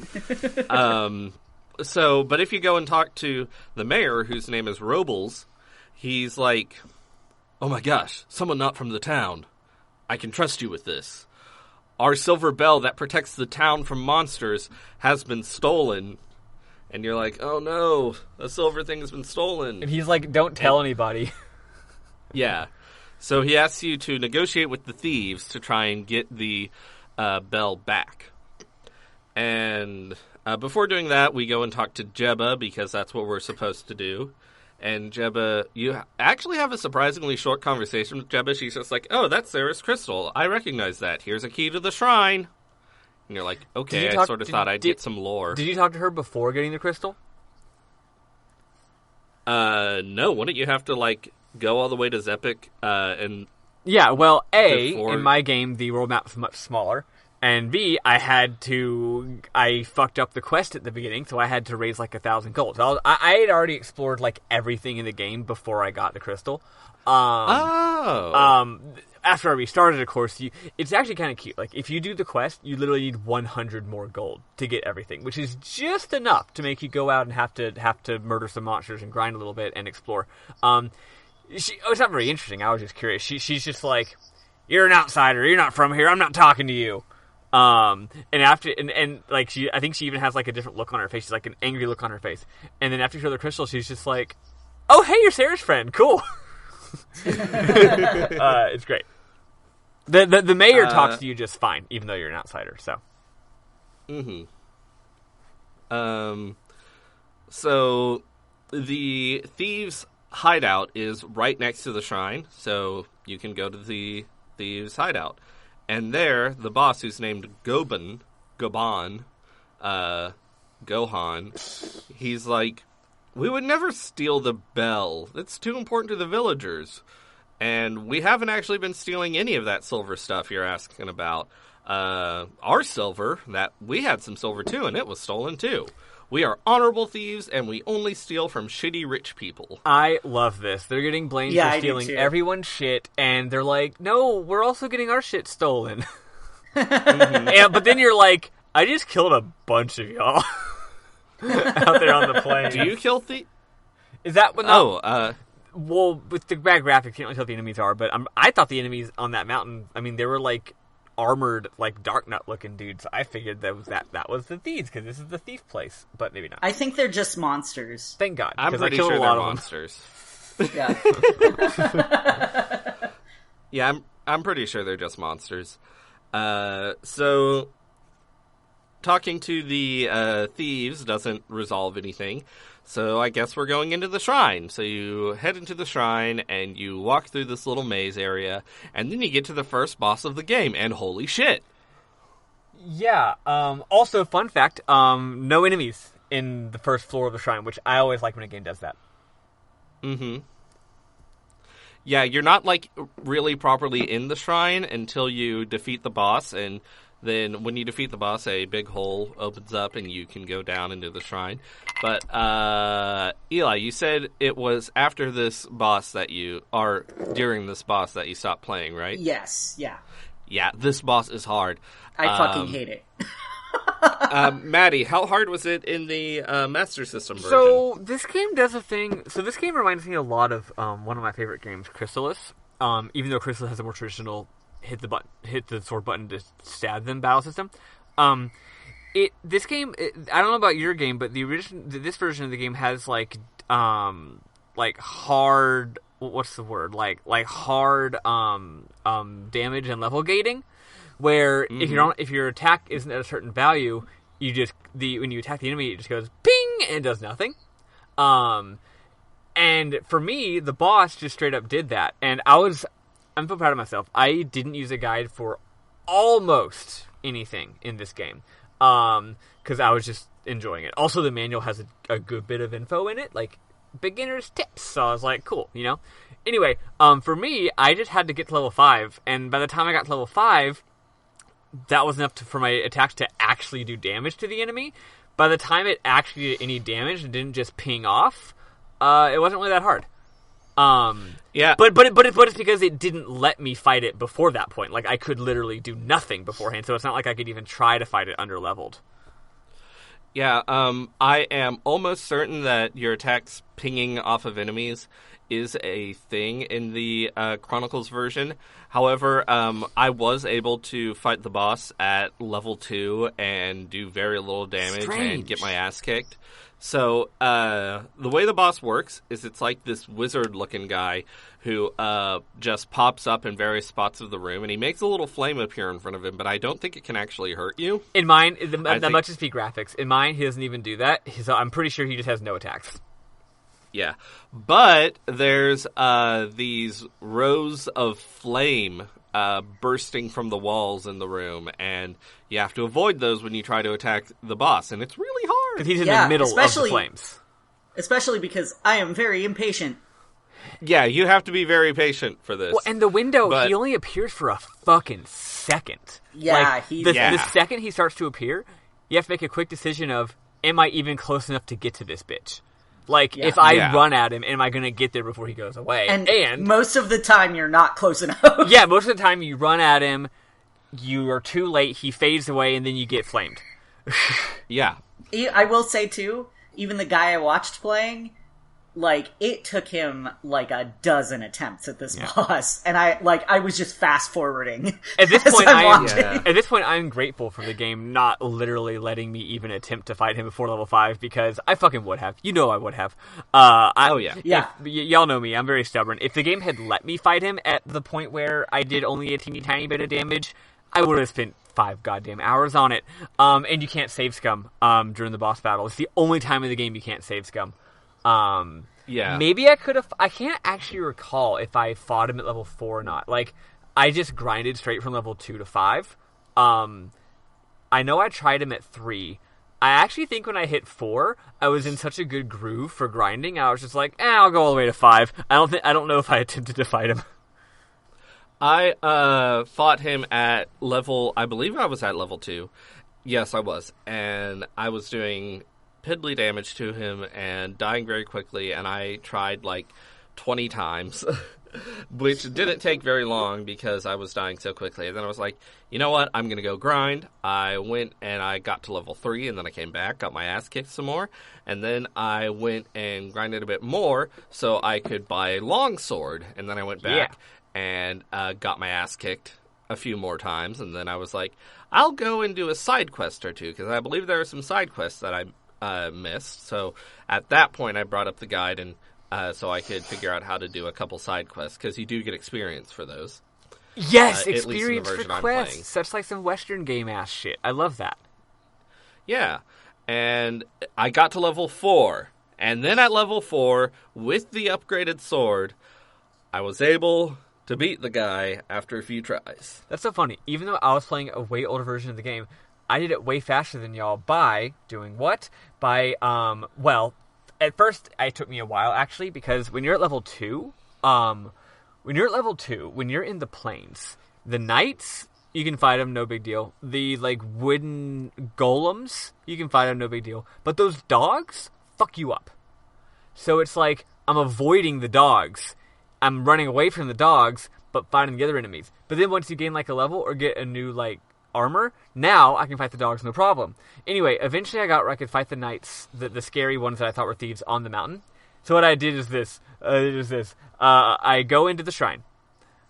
But if you go and talk to the mayor, whose name is Robles, he's like, "Oh my gosh, someone not from the town. I can trust you with this. Our silver bell that protects the town from monsters has been stolen." And you're like, "Oh no, the silver thing has been stolen." And he's like, "Don't tell anybody." Yeah. So he asks you to negotiate with the thieves to try and get the bell back. And before doing that, we go and talk to Jebba, because that's what we're supposed to do. And Jebba, you actually have a surprisingly short conversation with Jebba. She's just like, "Oh, that's Sarah's crystal. I recognize that. Here's a key to the shrine." And you're like, "Okay, I sort of thought I'd get some lore." Did you talk to her before getting the crystal? No. Wouldn't you have to, like, go all the way to Zepic, and... Yeah, well, in my game, the world map was much smaller, and B, I fucked up the quest at the beginning, so I had to raise, like, 1,000 gold. So I had already explored, like, everything in the game before I got the crystal. After I restarted, of course, it's actually kind of cute. Like, if you do the quest, you literally need 100 more gold to get everything, which is just enough to make you go out and have to murder some monsters and grind a little bit and explore. It's not very interesting. I was just curious. She's just like, "You're an outsider. You're not from here. I'm not talking to you." And like I think she even has like a different look on her face. She's like an angry look on her face. And then after she showed the crystal, she's just like, "Oh, hey, you're Sarah's friend. Cool." It's great. The mayor talks to you just fine, even though you're an outsider. So. So the thieves' hideout is right next to the shrine, so you can go to the thieves' hideout. And there, the boss, who's named Gohan, he's like, "We would never steal the bell. It's too important to the villagers. And we haven't actually been stealing any of that silver stuff you're asking about. Our silver, that we had some silver too, and it was stolen too. We are honorable thieves, and we only steal from shitty rich people." I love this. They're getting blamed for stealing everyone's shit, and they're like, "No, we're also getting our shit stolen." But then you're like, "I just killed a bunch of y'all out there on the plain." Do you kill thieves? Is that what? No. Well, with the bad graphics, you can't really tell what the enemies are, but I thought the enemies on that mountain, I mean, they were like armored, like Dark Knight looking dudes. I figured that was the thieves, because this is the thief place, but maybe not. I think they're just monsters. Thank God. I'm pretty sure they're monsters. Yeah. Yeah, I'm pretty sure they're just monsters. So talking to the thieves doesn't resolve anything. So I guess we're going into the shrine. So you head into the shrine, and you walk through this little maze area, and then you get to the first boss of the game, and holy shit! Yeah, also, fun fact, no enemies in the first floor of the shrine, which I always like when a game does that. Mm-hmm. Yeah, you're not, like, really properly in the shrine until you defeat the boss, and then when you defeat the boss, a big hole opens up and you can go down into the shrine. But, Eli, you said it was after this boss during this boss that you stopped playing, right? Yes, yeah. Yeah, this boss is hard. I fucking hate it. Maddie, how hard was it in the Master System version? So, this game does a thing. So, this game reminds me a lot of one of my favorite games, Chrysalis. Even though Chrysalis has a more traditional hit the sword button to stab them battle system. This game, I don't know about your game, but this version of the game has like hard, what's the word? Like hard damage and level gating, where if your attack isn't at a certain value, you just when you attack the enemy, it just goes ping and does nothing. And for me, the boss just straight up did that, and I'm so proud of myself. I didn't use a guide for almost anything in this game, because I was just enjoying it. Also, the manual has a good bit of info in it, like beginner's tips. So I was like, cool, you know. Anyway, for me, I just had to get to level 5, and by the time I got to level 5, that was enough for my attacks to actually do damage to the enemy. By the time it actually did any damage and didn't just ping off, it wasn't really that hard. Yeah, but it's because it didn't let me fight it before that point. Like, I could literally do nothing beforehand, so it's not like I could even try to fight it under-leveled. Yeah, I am almost certain that your attacks pinging off of enemies is a thing in the Chronicles version. However, I was able to fight the boss at level 2 and do very little damage and get my ass kicked. So, the way the boss works is it's like this wizard-looking guy who just pops up in various spots of the room, and he makes a little flame appear in front of him, but I don't think it can actually hurt you. In mine, that might just be graphics. In mine, he doesn't even do that. I'm pretty sure he just has no attacks. Yeah. But there's these rows of flame bursting from the walls in the room, and you have to avoid those when you try to attack the boss, and it's really hard. Because he's in the middle of the flames. Especially because I am very impatient. Yeah, you have to be very patient for this. Well, and the window, he only appears for a fucking second. Yeah, like, the second he starts to appear, you have to make a quick decision of, am I even close enough to get to this bitch? Like, if I run at him, am I going to get there before he goes away? And most of the time, you're not close enough. Yeah, most of the time, you run at him, you are too late, he fades away, and then you get flamed. Yeah. I will say, too, even the guy I watched playing, like, it took him, like, a dozen attempts at this boss. And I was just fast-forwarding at this point. At this point, I'm grateful for the game not literally letting me even attempt to fight him before level 5, because I fucking would have. You know I would have. Y'all know me. I'm very stubborn. If the game had let me fight him at the point where I did only a teeny tiny bit of damage, I would have spent 5 goddamn hours on it. And you can't save scum during the boss battle. It's the only time in the game you can't save scum. Maybe I could have. I can't actually recall if I fought him at level 4 or not. Like, I just grinded straight from level 2 to 5. I know I tried him at 3. I actually think when I hit 4, I was in such a good groove for grinding. I was just like, I'll go all the way to 5. I don't know if I attempted to fight him. I fought him at level. I believe I was at level 2. Yes, I was, and I was doing piddly damage to him and dying very quickly, and I tried like 20 times, which didn't take very long because I was dying so quickly. And then I was like, you know what, I'm going to go grind. I went and I got to level 3, and then I came back, got my ass kicked some more, and then I went and grinded a bit more so I could buy a longsword, and then I went back and got my ass kicked a few more times, and then I was like, I'll go and do a side quest or two, because I believe there are some side quests that I missed. So at that point I brought up the guide, and so I could figure out how to do a couple side quests, because you do get experience for those. Yes, experience for quests. Such like some Western game ass shit. I love that. Yeah, and I got to level 4, and then at level 4, with the upgraded sword, I was able to beat the guy after a few tries. That's so funny. Even though I was playing a way older version of the game, I did it way faster than y'all by doing what? By, at first it took me a while, actually, because when you're at level 2, when you're in the plains, the knights, you can fight them, no big deal. The, like, wooden golems, you can fight them, no big deal. But those dogs, fuck you up. So it's like, I'm avoiding the dogs. I'm running away from the dogs, but fighting the other enemies. But then once you gain, like, a level or get a new, like, armor, now I can fight the dogs no problem. Anyway, eventually I got where I could fight the knights, the scary ones that I thought were thieves, on the mountain. So what I did is this. I go into the shrine.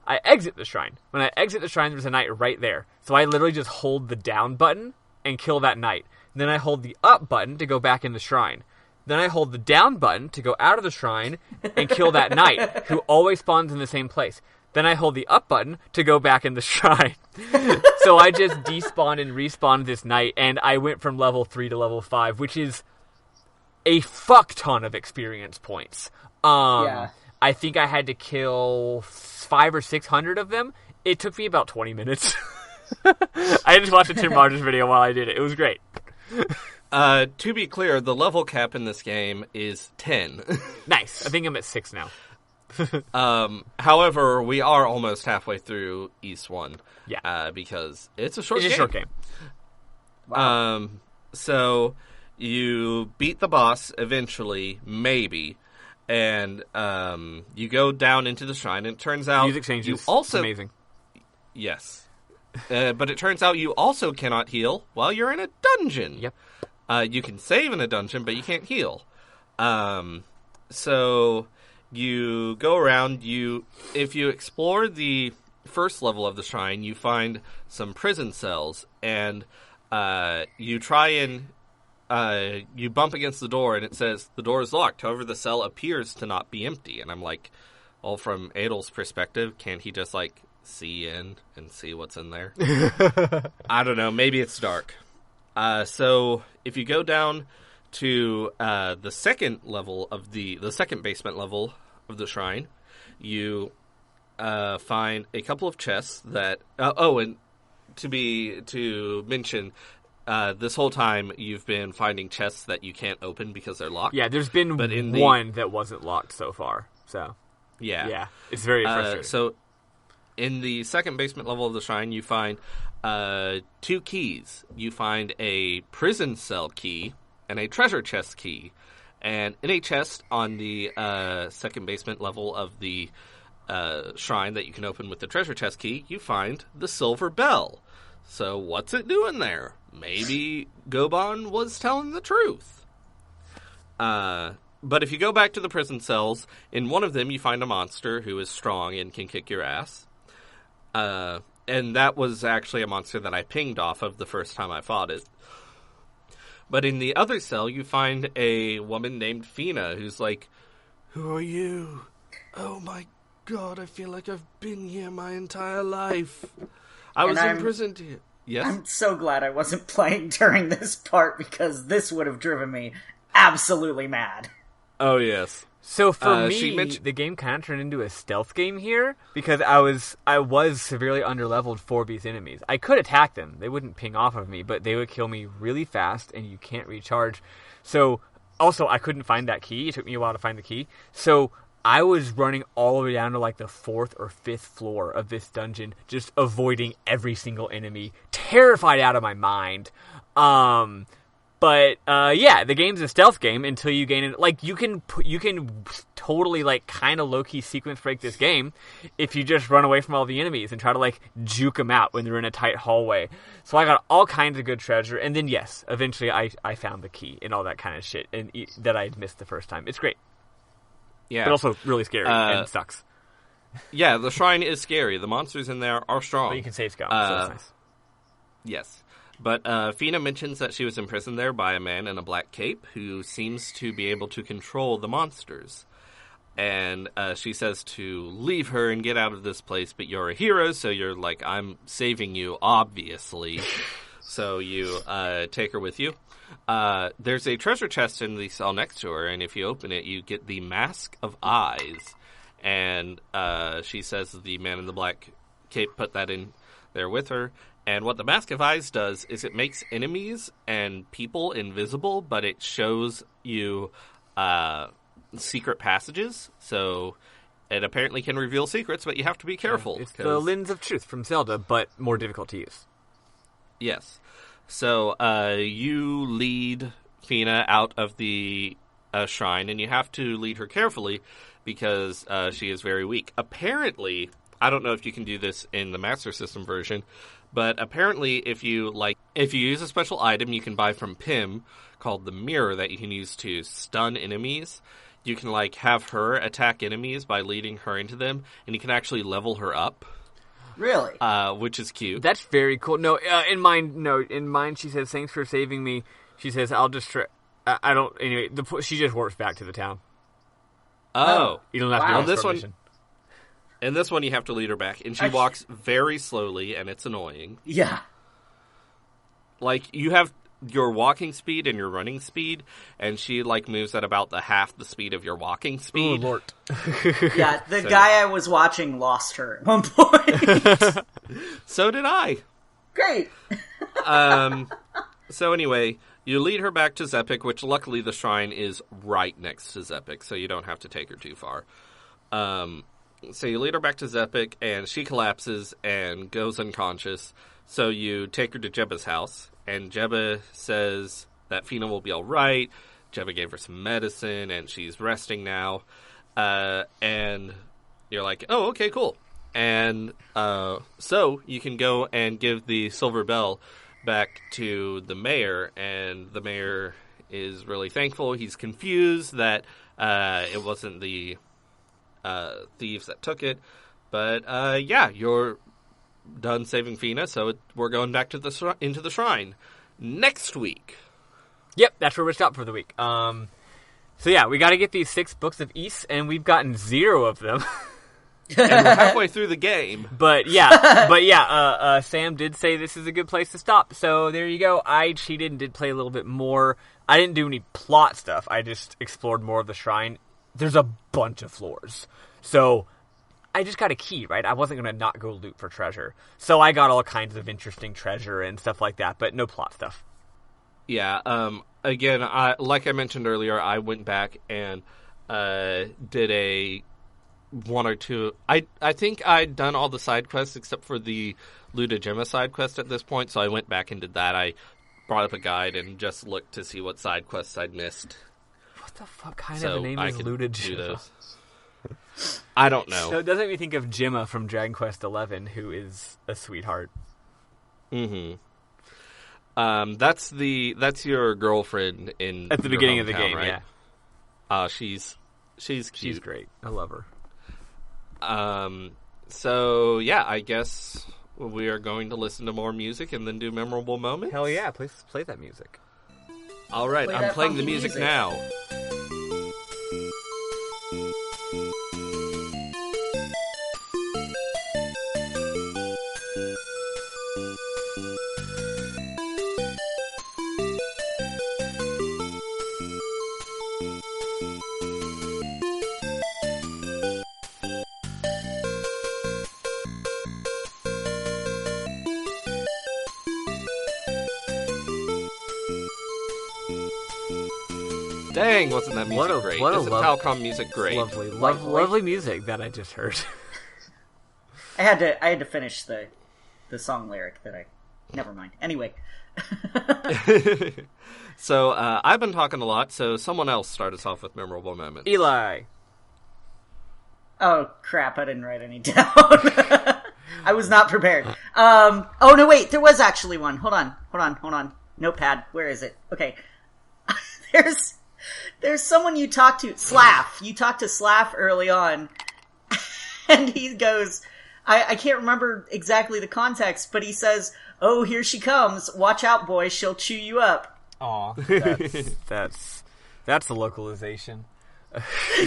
I exit the shrine. When I exit the shrine, there's a knight right there. So I literally just hold the down button and kill that knight. Then I hold the up button to go back in the shrine. Then I hold the down button to go out of the shrine and kill that knight, who always spawns in the same place. Then I hold the up button to go back in the shrine. So I just despawned and respawned this knight, and I went from level 3 to level 5, which is a fuck ton of experience points. I think I had to kill 500 or 600 of them. It took me about 20 minutes. I just watched a Tim Rogers video while I did it. It was great. To be clear, the level cap in this game is 10. Nice. I think I'm at 6 now. However, we are almost halfway through East 1. Yeah. Because it's a short game. It's a short game. Wow. So you beat the boss eventually, maybe, and you go down into the shrine, and it turns out music changes. You also, it's amazing. Yes. But it turns out you also cannot heal while you're in a dungeon. Yep. You can save in a dungeon, but you can't heal. So you go around. If you explore the first level of the shrine, you find some prison cells, and you try and you bump against the door, and it says the door is locked. However, the cell appears to not be empty. And I'm like, well, from Adel's perspective, can't he just like see in and see what's in there? I don't know. Maybe it's dark. So if you go down to the second level of the second basement level of the shrine, you find a couple of chests that. And to mention, this whole time you've been finding chests that you can't open because they're locked. Yeah, there's been one that wasn't locked so far. So yeah, it's very frustrating. So in the second basement level of the shrine, you find 2 keys. You find a prison cell key and a treasure chest key. And in a chest on the second basement level of the shrine that you can open with the treasure chest key, you find the silver bell. So what's it doing there? Maybe Goban was telling the truth. But if you go back to the prison cells, in one of them you find a monster who is strong and can kick your ass. And that was actually a monster that I pinged off of the first time I fought it. But in the other cell, you find a woman named Feena who's like, "Who are you? Oh my god, I feel like I've been here my entire life. I was imprisoned here." Yes? I'm so glad I wasn't playing during this part, because this would have driven me absolutely mad. Oh, yes. So for me, the game kind of turned into a stealth game here, because I was severely underleveled for these enemies. I could attack them. They wouldn't ping off of me, but they would kill me really fast, and you can't recharge. So, also, I couldn't find that key. It took me a while to find the key. So I was running all the way down to like the 4th or 5th floor of this dungeon, just avoiding every single enemy, terrified out of my mind. But the game's a stealth game until you gain it. Like, you can totally like kind of low key sequence break this game if you just run away from all the enemies and try to like juke them out when they're in a tight hallway. So I got all kinds of good treasure, and then yes, eventually I found the key and all that kind of shit and that I'd missed the first time. It's great. Yeah, but also really scary and sucks. Yeah, the shrine is scary. The monsters in there are strong. But you can save scum, so that's nice. Yes. But Feena mentions that she was imprisoned there by a man in a black cape who seems to be able to control the monsters. And she says to leave her and get out of this place, but you're a hero, so you're like, I'm saving you, obviously. So you take her with you. There's a treasure chest in the cell next to her, and if you open it, you get the Mask of Eyes. And she says the man in the black cape put that in there with her. And what the Mask of Eyes does is it makes enemies and people invisible, but it shows you secret passages. So it apparently can reveal secrets, but you have to be careful. It's the Lens of Truth from Zelda, but more difficult to use. Yes. So you lead Feena out of the shrine, and you have to lead her carefully because she is very weak. Apparently, I don't know if you can do this in the Master System version, but apparently if you use a special item you can buy from Pim called the Mirror that you can use to stun enemies, you can have her attack enemies by leading her into them, and you can actually level her up. Really? Which is cute. That's very cool. In mine she says, "Thanks for saving me. She says, "I'll just I don't." Anyway, she just warps back to the town. Oh, you don't have to ask permission. In this one, you have to lead her back, and she walks very slowly, and it's annoying. Yeah. Like, you have your walking speed and your running speed, and she, like, moves at about the half the speed of your walking speed. Oh, Lord. Yeah, the guy I was watching lost her at one point. So did I. Great. So anyway, you lead her back to Zepik, which luckily the shrine is right next to Zepik, so you don't have to take her too far. So you lead her back to Zepik, and she collapses and goes unconscious. So you take her to Jebba's house, and Jebba says that Feena will be all right. Jebba gave her some medicine, and she's resting now. And you're like, oh, okay, cool. And so you can go and give the silver bell back to the mayor, and the mayor is really thankful. He's confused that it wasn't the thieves that took it. But yeah, you're done saving Feena, so we're going back to into the shrine next week. Yep, that's where we're stopped for the week. So yeah, we got to get these 6 books of Ys, and we've gotten 0 of them. And we're halfway through the game. But yeah, Sam did say this is a good place to stop. So there you go. I cheated and did play a little bit more. I didn't do any plot stuff. I just explored more of the shrine. There's a bunch of floors. So I just got a key, right? I wasn't going to not go loot for treasure. So I got all kinds of interesting treasure and stuff like that, but no plot stuff. Yeah, again, like I mentioned earlier, I went back and did a 1 or 2. I think I'd done all the side quests except for the Luda Gemma side quest at this point, so I went back and did that. I brought up a guide and just looked to see what side quests I'd missed. What the fuck kind of a name is Luda Gemma? I don't know. So it doesn't make me think of Gemma from Dragon Quest XI, who is a sweetheart. Mm-hmm. That's your girlfriend in at the beginning of the game, right? Yeah. She's cute. She's great. I love her. So yeah, I guess we are going to listen to more music and then do memorable moments. Hell yeah, please play that music. All right, I'm playing the music now. Dang, wasn't that music great? Isn't Falcom music great? Lovely music that I just heard. I had to finish the song lyric that I... Never mind. Anyway. So, I've been talking a lot, so someone else start us off with memorable moments. Eli. Oh, crap, I didn't write any down. I was not prepared. Oh, no, wait, there was actually one. Hold on. Notepad, where is it? Okay. There's someone you talk to, Slaff. You talk to Slaff early on, and he goes, I can't remember exactly the context, but he says, "Oh, here she comes. Watch out, boy. She'll chew you up." Aw, that's the localization.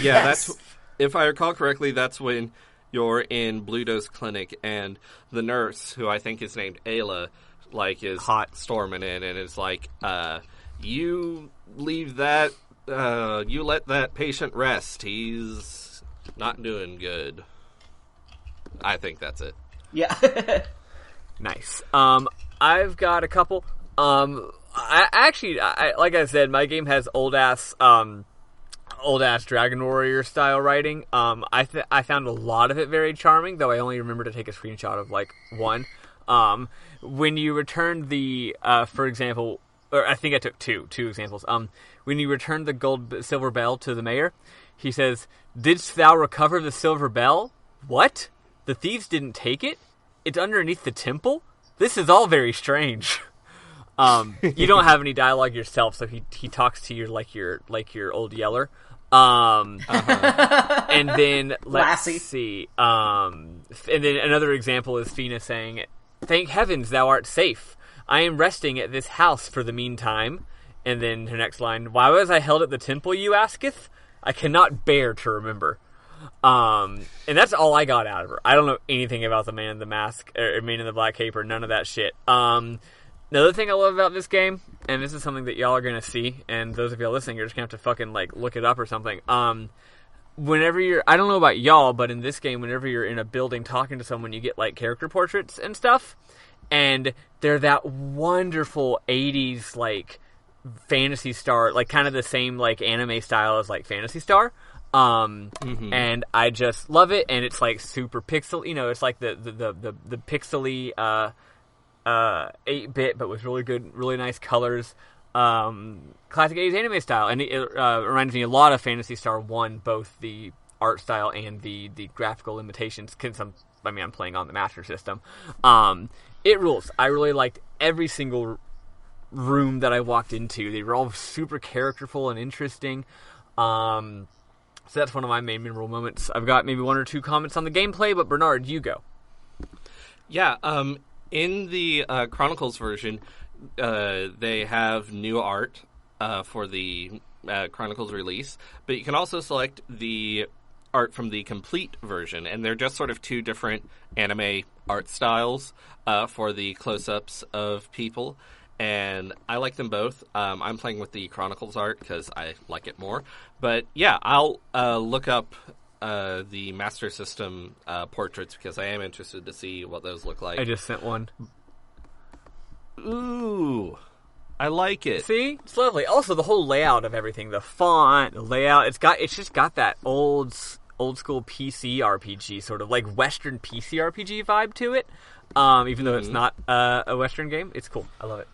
Yeah, Yes. That's, if I recall correctly, that's when you're in Bluto's clinic, and the nurse, who I think is named Ayla, like, is hot storming in, and is like, you leave that, you let that patient rest. He's not doing good. I think that's it. Yeah. Nice. I've got a couple. I like I said, my game has old ass Dragon Warrior style writing. I found a lot of it very charming, though I only remember to take a screenshot of like one. When you return the, for example, or I think I took two examples. When you return the silver bell to the mayor, he says, "Didst thou recover the silver bell? What? The thieves didn't take it? It's underneath the temple? This is all very strange." You don't have any dialogue yourself, so he talks to you like your old yeller. And then let's see. And then another example is Feena saying, "Thank heavens thou art safe. I am resting at this house for the meantime." And then her next line, why was I held at the temple, you asketh? I cannot bear to remember. And that's all I got out of her. I don't know anything about the Man in the Mask, or Man in the Black Cape, or none of that shit. Another thing I love about this game, and this is something that y'all are gonna see, and those of y'all listening, you're just gonna have to fucking, like, look it up or something. Whenever you're, I don't know about y'all, but in this game, whenever you're in a building talking to someone, you get, like, character portraits and stuff, and they're that wonderful 80s, like, Phantasy Star, like, kind of the same, like, anime style as, like, Phantasy Star. And I just love it, and it's, like, super pixel, you know, it's like the pixely, 8-bit, but with really good, really nice colors. Classic 80s anime style, and it reminds me a lot of Phantasy Star 1, both the art style and the graphical limitations, because I'm playing on the Master System. It rules. I really liked every single room that I walked into. They were all super characterful and interesting. So that's one of my main memorable moments. I've got maybe one or two comments on the gameplay, but Bernard, you go. Yeah, in the Chronicles version, they have new art for the Chronicles release, but you can also select the art from the complete version, and they're just sort of two different anime art styles for the close-ups of people, and I like them both. I'm playing with the Chronicles art because I like it more, but yeah, I'll look up the Master System portraits because I am interested to see what those look like. I just sent one. Ooh, I like it. See? It's lovely. Also, the whole layout of everything, the font, the layout, it's just got that old school PC RPG, sort of like Western PC RPG vibe to it. Even though it's not a Western game, it's cool. I love it.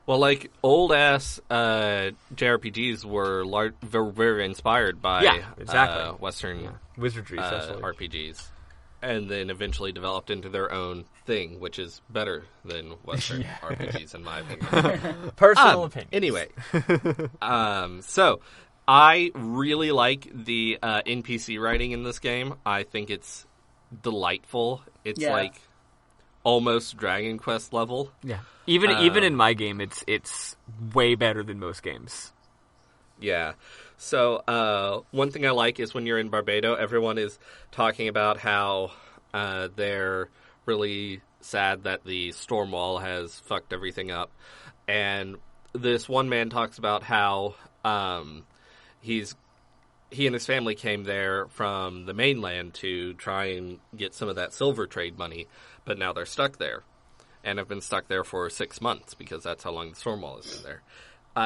Well, like, old-ass JRPGs were very inspired by exactly. Western wizardry, RPGs, and then eventually developed into their own thing, which is better than Western RPGs, in my opinion. Personal opinion. Anyway, so I really like the NPC writing in this game. I think it's delightful. It's like almost Dragon Quest level. Yeah. Even in my game, it's way better than most games. Yeah. So one thing I like is when you're in Barbados, everyone is talking about how they're really sad that the storm wall has fucked everything up. And this one man talks about how he and his family came there from the mainland to try and get some of that silver trade money, but now they're stuck there. And have been stuck there for 6 months because that's how long the storm wall has been there.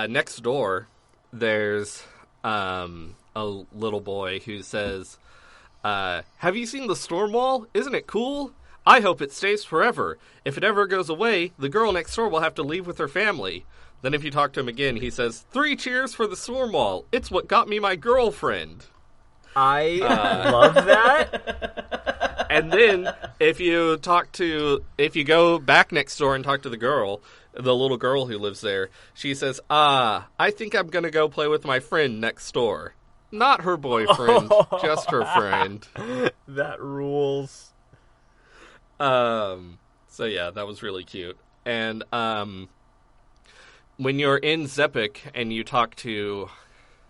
Next door, there's a little boy who says, have you seen the storm wall? Isn't it cool? I hope it stays forever. If it ever goes away, the girl next door will have to leave with her family. Then if you talk to him again, he says, 3 cheers for the storm wall. It's what got me my girlfriend. I love that. And then if you go back next door and talk to the little girl who lives there, she says, I think I'm going to go play with my friend next door. Not her boyfriend, just her friend. That rules. So yeah, that was really cute. And when you're in Zepik and you talk to,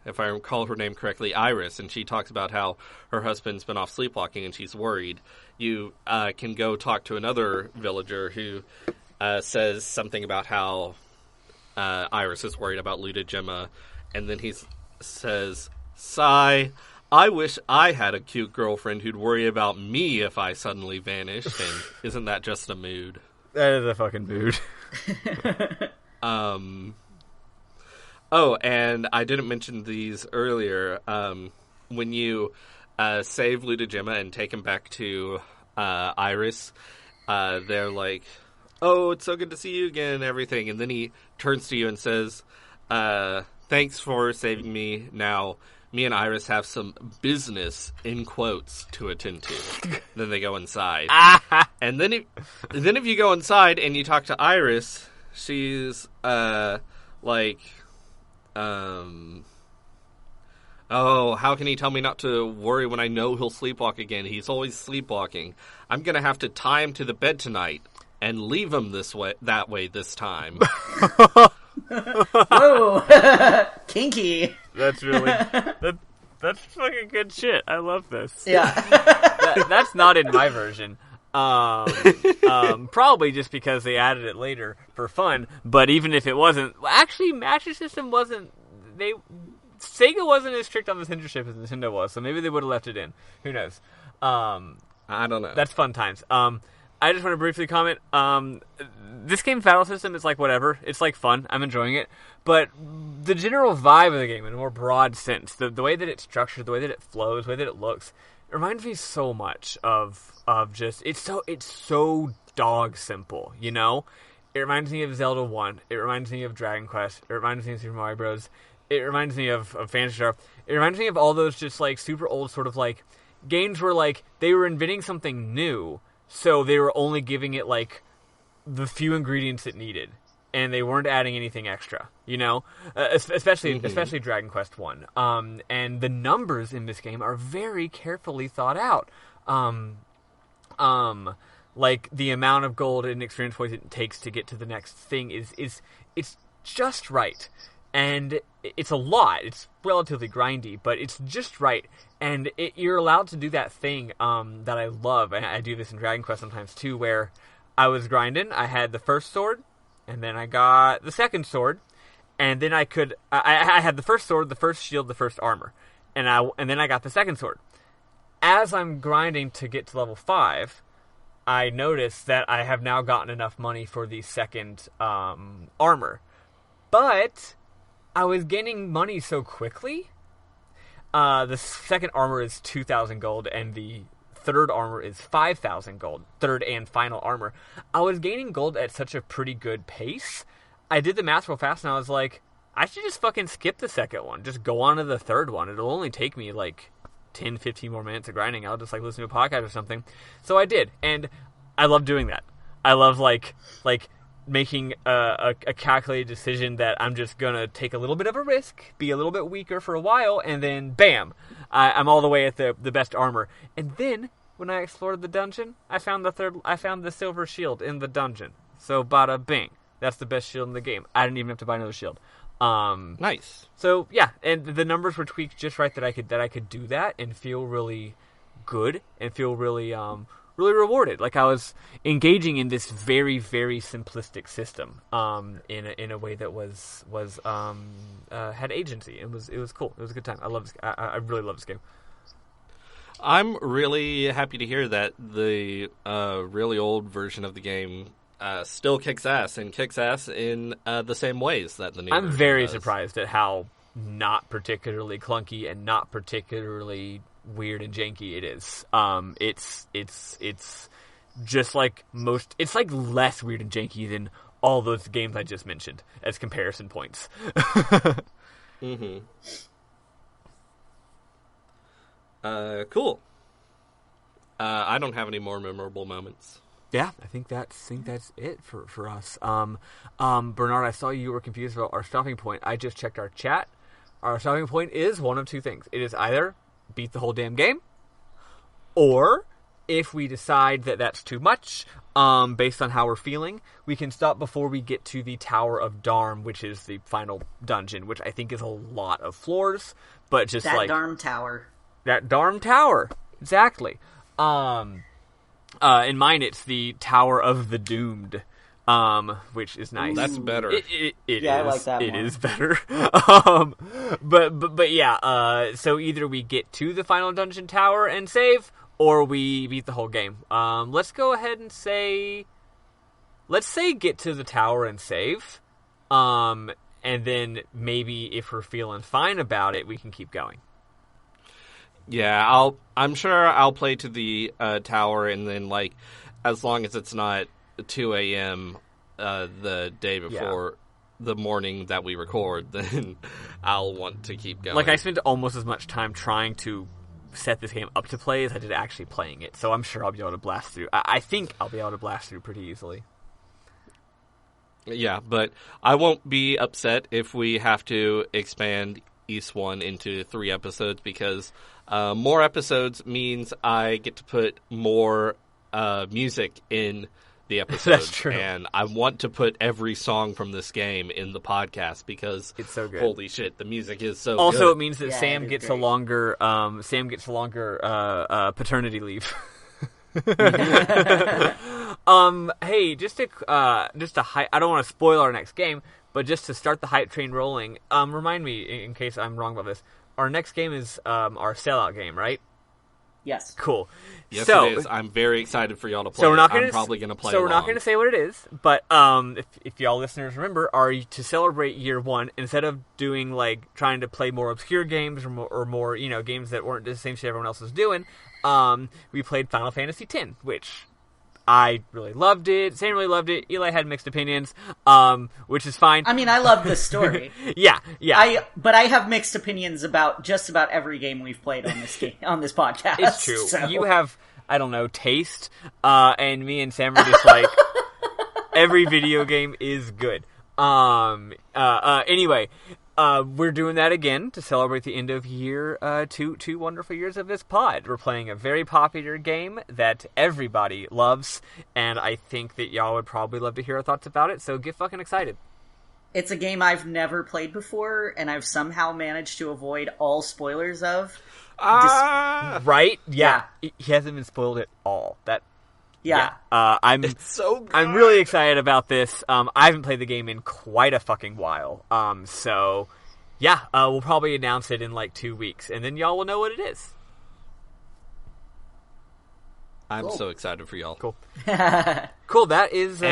if I recall her name correctly, Iris, and she talks about how her husband's been off sleepwalking and she's worried, you can go talk to another villager who says something about how Iris is worried about Luda Gemma, and then he says, sigh, I wish I had a cute girlfriend who'd worry about me if I suddenly vanished, and isn't that just a mood? That is a fucking mood. Oh, and I didn't mention these earlier. When you save Luda Gemma and take him back to Iris, they're like, oh, it's so good to see you again and everything. And then he turns to you and says, thanks for saving me. Now, me and Iris have some business, in quotes, to attend to. Then they go inside. And then if you go inside and you talk to Iris, she's like, oh, how can he tell me not to worry when I know he'll sleepwalk again? He's always sleepwalking. I'm going to have to tie him to the bed tonight and leave him that way this time. Whoa! Kinky! That's really... That's fucking good shit. I love this. Yeah. That's not in my version. Probably just because they added it later for fun. But even if it wasn't... Actually, Master System wasn't... Sega wasn't as strict on the censorship as Nintendo was, so maybe they would have left it in. Who knows? I don't know. That's fun times. I just want to briefly comment. This game's battle system is like whatever. It's like fun. I'm enjoying it. But the general vibe of the game, in a more broad sense, the way that it's structured, the way that it flows, the way that it looks, it reminds me so much of just it's so dog simple, you know? It reminds me of Zelda 1. It reminds me of Dragon Quest. It reminds me of Super Mario Bros. It reminds me of Phantasy Star. It reminds me of all those just like super old sort of like games where like they were inventing something new, so they were only giving it like the few ingredients it needed, and they weren't adding anything extra, you know? Especially Dragon Quest 1. And the numbers in this game are very carefully thought out. Like the amount of gold and experience points it takes to get to the next thing is it's just right. And it's a lot. It's relatively grindy, but it's just right. And you're allowed to do that thing that I love. And I do this in Dragon Quest sometimes too, where I was grinding. I had the first sword, and then I got the second sword, and then I had the first sword, the first shield, the first armor, and then I got the second sword. As I'm grinding to get to level 5, I noticed that I have now gotten enough money for the second armor, but I was gaining money so quickly. The second armor is 2,000 gold, and the third armor is 5,000 gold. Third and final armor. I was gaining gold at such a pretty good pace. I did the math real fast, and I was like, I should just fucking skip the second one. Just go on to the third one. It'll only take me like 10, 15 more minutes of grinding. I'll just like listen to a podcast or something. So I did, and I love doing that. I love like making a calculated decision that I'm just gonna take a little bit of a risk, be a little bit weaker for a while, and then bam, I'm all the way at the best armor. And then when I explored the dungeon, I found the silver shield in the dungeon. So bada bing, that's the best shield in the game. I didn't even have to buy another shield. Nice. So yeah, and the numbers were tweaked just right that I could do that and feel really good and feel really rewarded. Like I was engaging in this very, very simplistic system in a way that was had agency. It was cool. It was a good time. I love this. I really love this game. I'm really happy to hear that the really old version of the game still kicks ass and kicks ass in the same ways that the new I'm version very does. surprised at how not particularly clunky and not particularly weird and janky it is. It's just like most. It's like less weird and janky than all those games I just mentioned as comparison points. Mm-hmm. Cool. I don't have any more memorable moments. Yeah, I think that's it for us. Bernard, I saw you were confused about our stopping point. I just checked our chat. Our stopping point is one of two things. It is either beat the whole damn game, or if we decide that that's too much, based on how we're feeling, we can stop before we get to the Tower of Darm, which is the final dungeon, which I think is a lot of floors, but just that like Darm Tower. That Darm Tower, exactly. In mine, it's the Tower of the Doomed, which is nice. That's better. It Yeah, is. I like that It more. is better. But yeah. So either we get to the final dungeon tower and save, or we beat the whole game. Let's go ahead and say, get to the tower and save. And then maybe if we're feeling fine about it, we can keep going. Yeah, I'm sure I'll play to the tower, and then like as long as it's not 2 a.m. The day before the morning that we record, then I'll want to keep going. Like I spent almost as much time trying to set this game up to play as I did actually playing it, so I'm sure I'll be able to blast through. I think I'll be able to blast through pretty easily. Yeah, but I won't be upset if we have to expand East 1 into 3 episodes, because more episodes means I get to put more music in the episode. That's true. And I want to put every song from this game in the podcast because it's so good. Holy shit, the music is so also, good. it means that Sam gets a longer paternity leave. Hey, just to I don't want to spoil our next game, but just to start the hype train rolling, remind me, in case I'm wrong about this, our next game is our sellout game, right? Yes. Cool. Yes, so, it is. I'm very excited for y'all to play. So I'm probably going to play. So along. we're not going to say what it is, but if y'all listeners remember, to celebrate year one, instead of doing like trying to play more obscure games or more games that weren't the same shit everyone else was doing, we played Final Fantasy X, which I really loved it. Sam really loved it. Eli had mixed opinions, which is fine. I mean, I love the story. yeah. But I have mixed opinions about just about every game we've played on this podcast. It's true. So. You have, I don't know, taste, and me and Sam are just like every video game is good. Anyway. We're doing that again to celebrate the end of year, two wonderful years of this pod. We're playing a very popular game that everybody loves, and I think that y'all would probably love to hear our thoughts about it, so get fucking excited. It's a game I've never played before, and I've somehow managed to avoid all spoilers of. Right? Yeah. He hasn't been spoiled at all. Yeah, it's so good. I'm really excited about this. I haven't played the game in quite a fucking while. So yeah, we'll probably announce it in like 2 weeks, and then y'all will know what it is. I'm so excited for y'all. Cool. Cool. That is.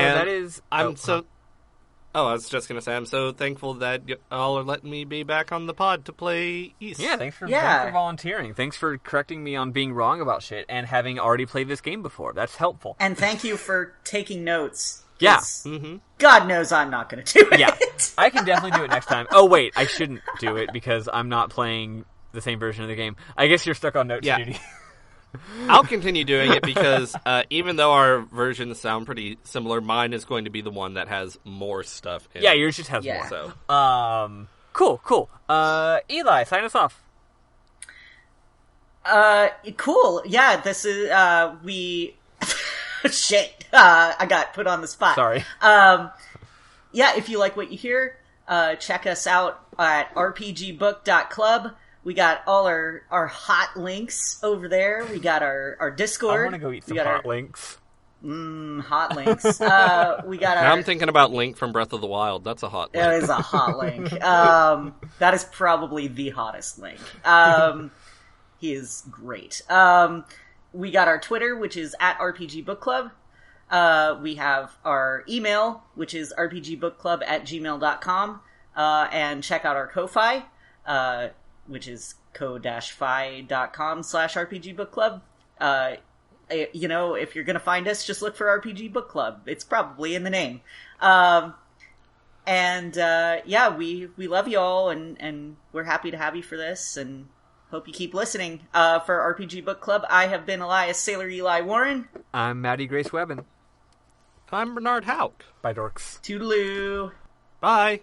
I was just going to say, I'm so thankful that y'all are letting me be back on the pod to play East. Yeah, thanks for volunteering. Thanks for correcting me on being wrong about shit and having already played this game before. That's helpful. And thank you for taking notes. Yeah. Mm-hmm. God knows I'm not going to do it. Yeah, I can definitely do it next time. Oh, wait, I shouldn't do it because I'm not playing the same version of the game. I guess you're stuck on notes duty. I'll continue doing it because even though our versions sound pretty similar, mine is going to be the one that has more stuff in it. Yeah, yours just has more. So. Cool. Eli, sign us off. Cool. Yeah, this is, shit. I got put on the spot. Sorry. Yeah, if you like what you hear, check us out at rpgbook.club. We got all our hot links over there. We got our Discord. I want to go eat some hot links. Hot links. We got now I'm thinking about Link from Breath of the Wild. That's a hot link. It is a hot link. That is probably the hottest link. He is great. We got our Twitter, which is at RPG Book Club. We have our email, which is rpgbookclub@gmail.com. And check out our Ko-Fi, which is ko-fi.com/rpgbookclub. If you're going to find us, just look for RPG Book Club. It's probably in the name. We love you all, and we're happy to have you for this, and hope you keep listening. For RPG Book Club, I have been Elias Sailor Eli Warren. I'm Maddie Grace Webbin. I'm Bernard Houck. Bye, dorks. Toodaloo. Bye.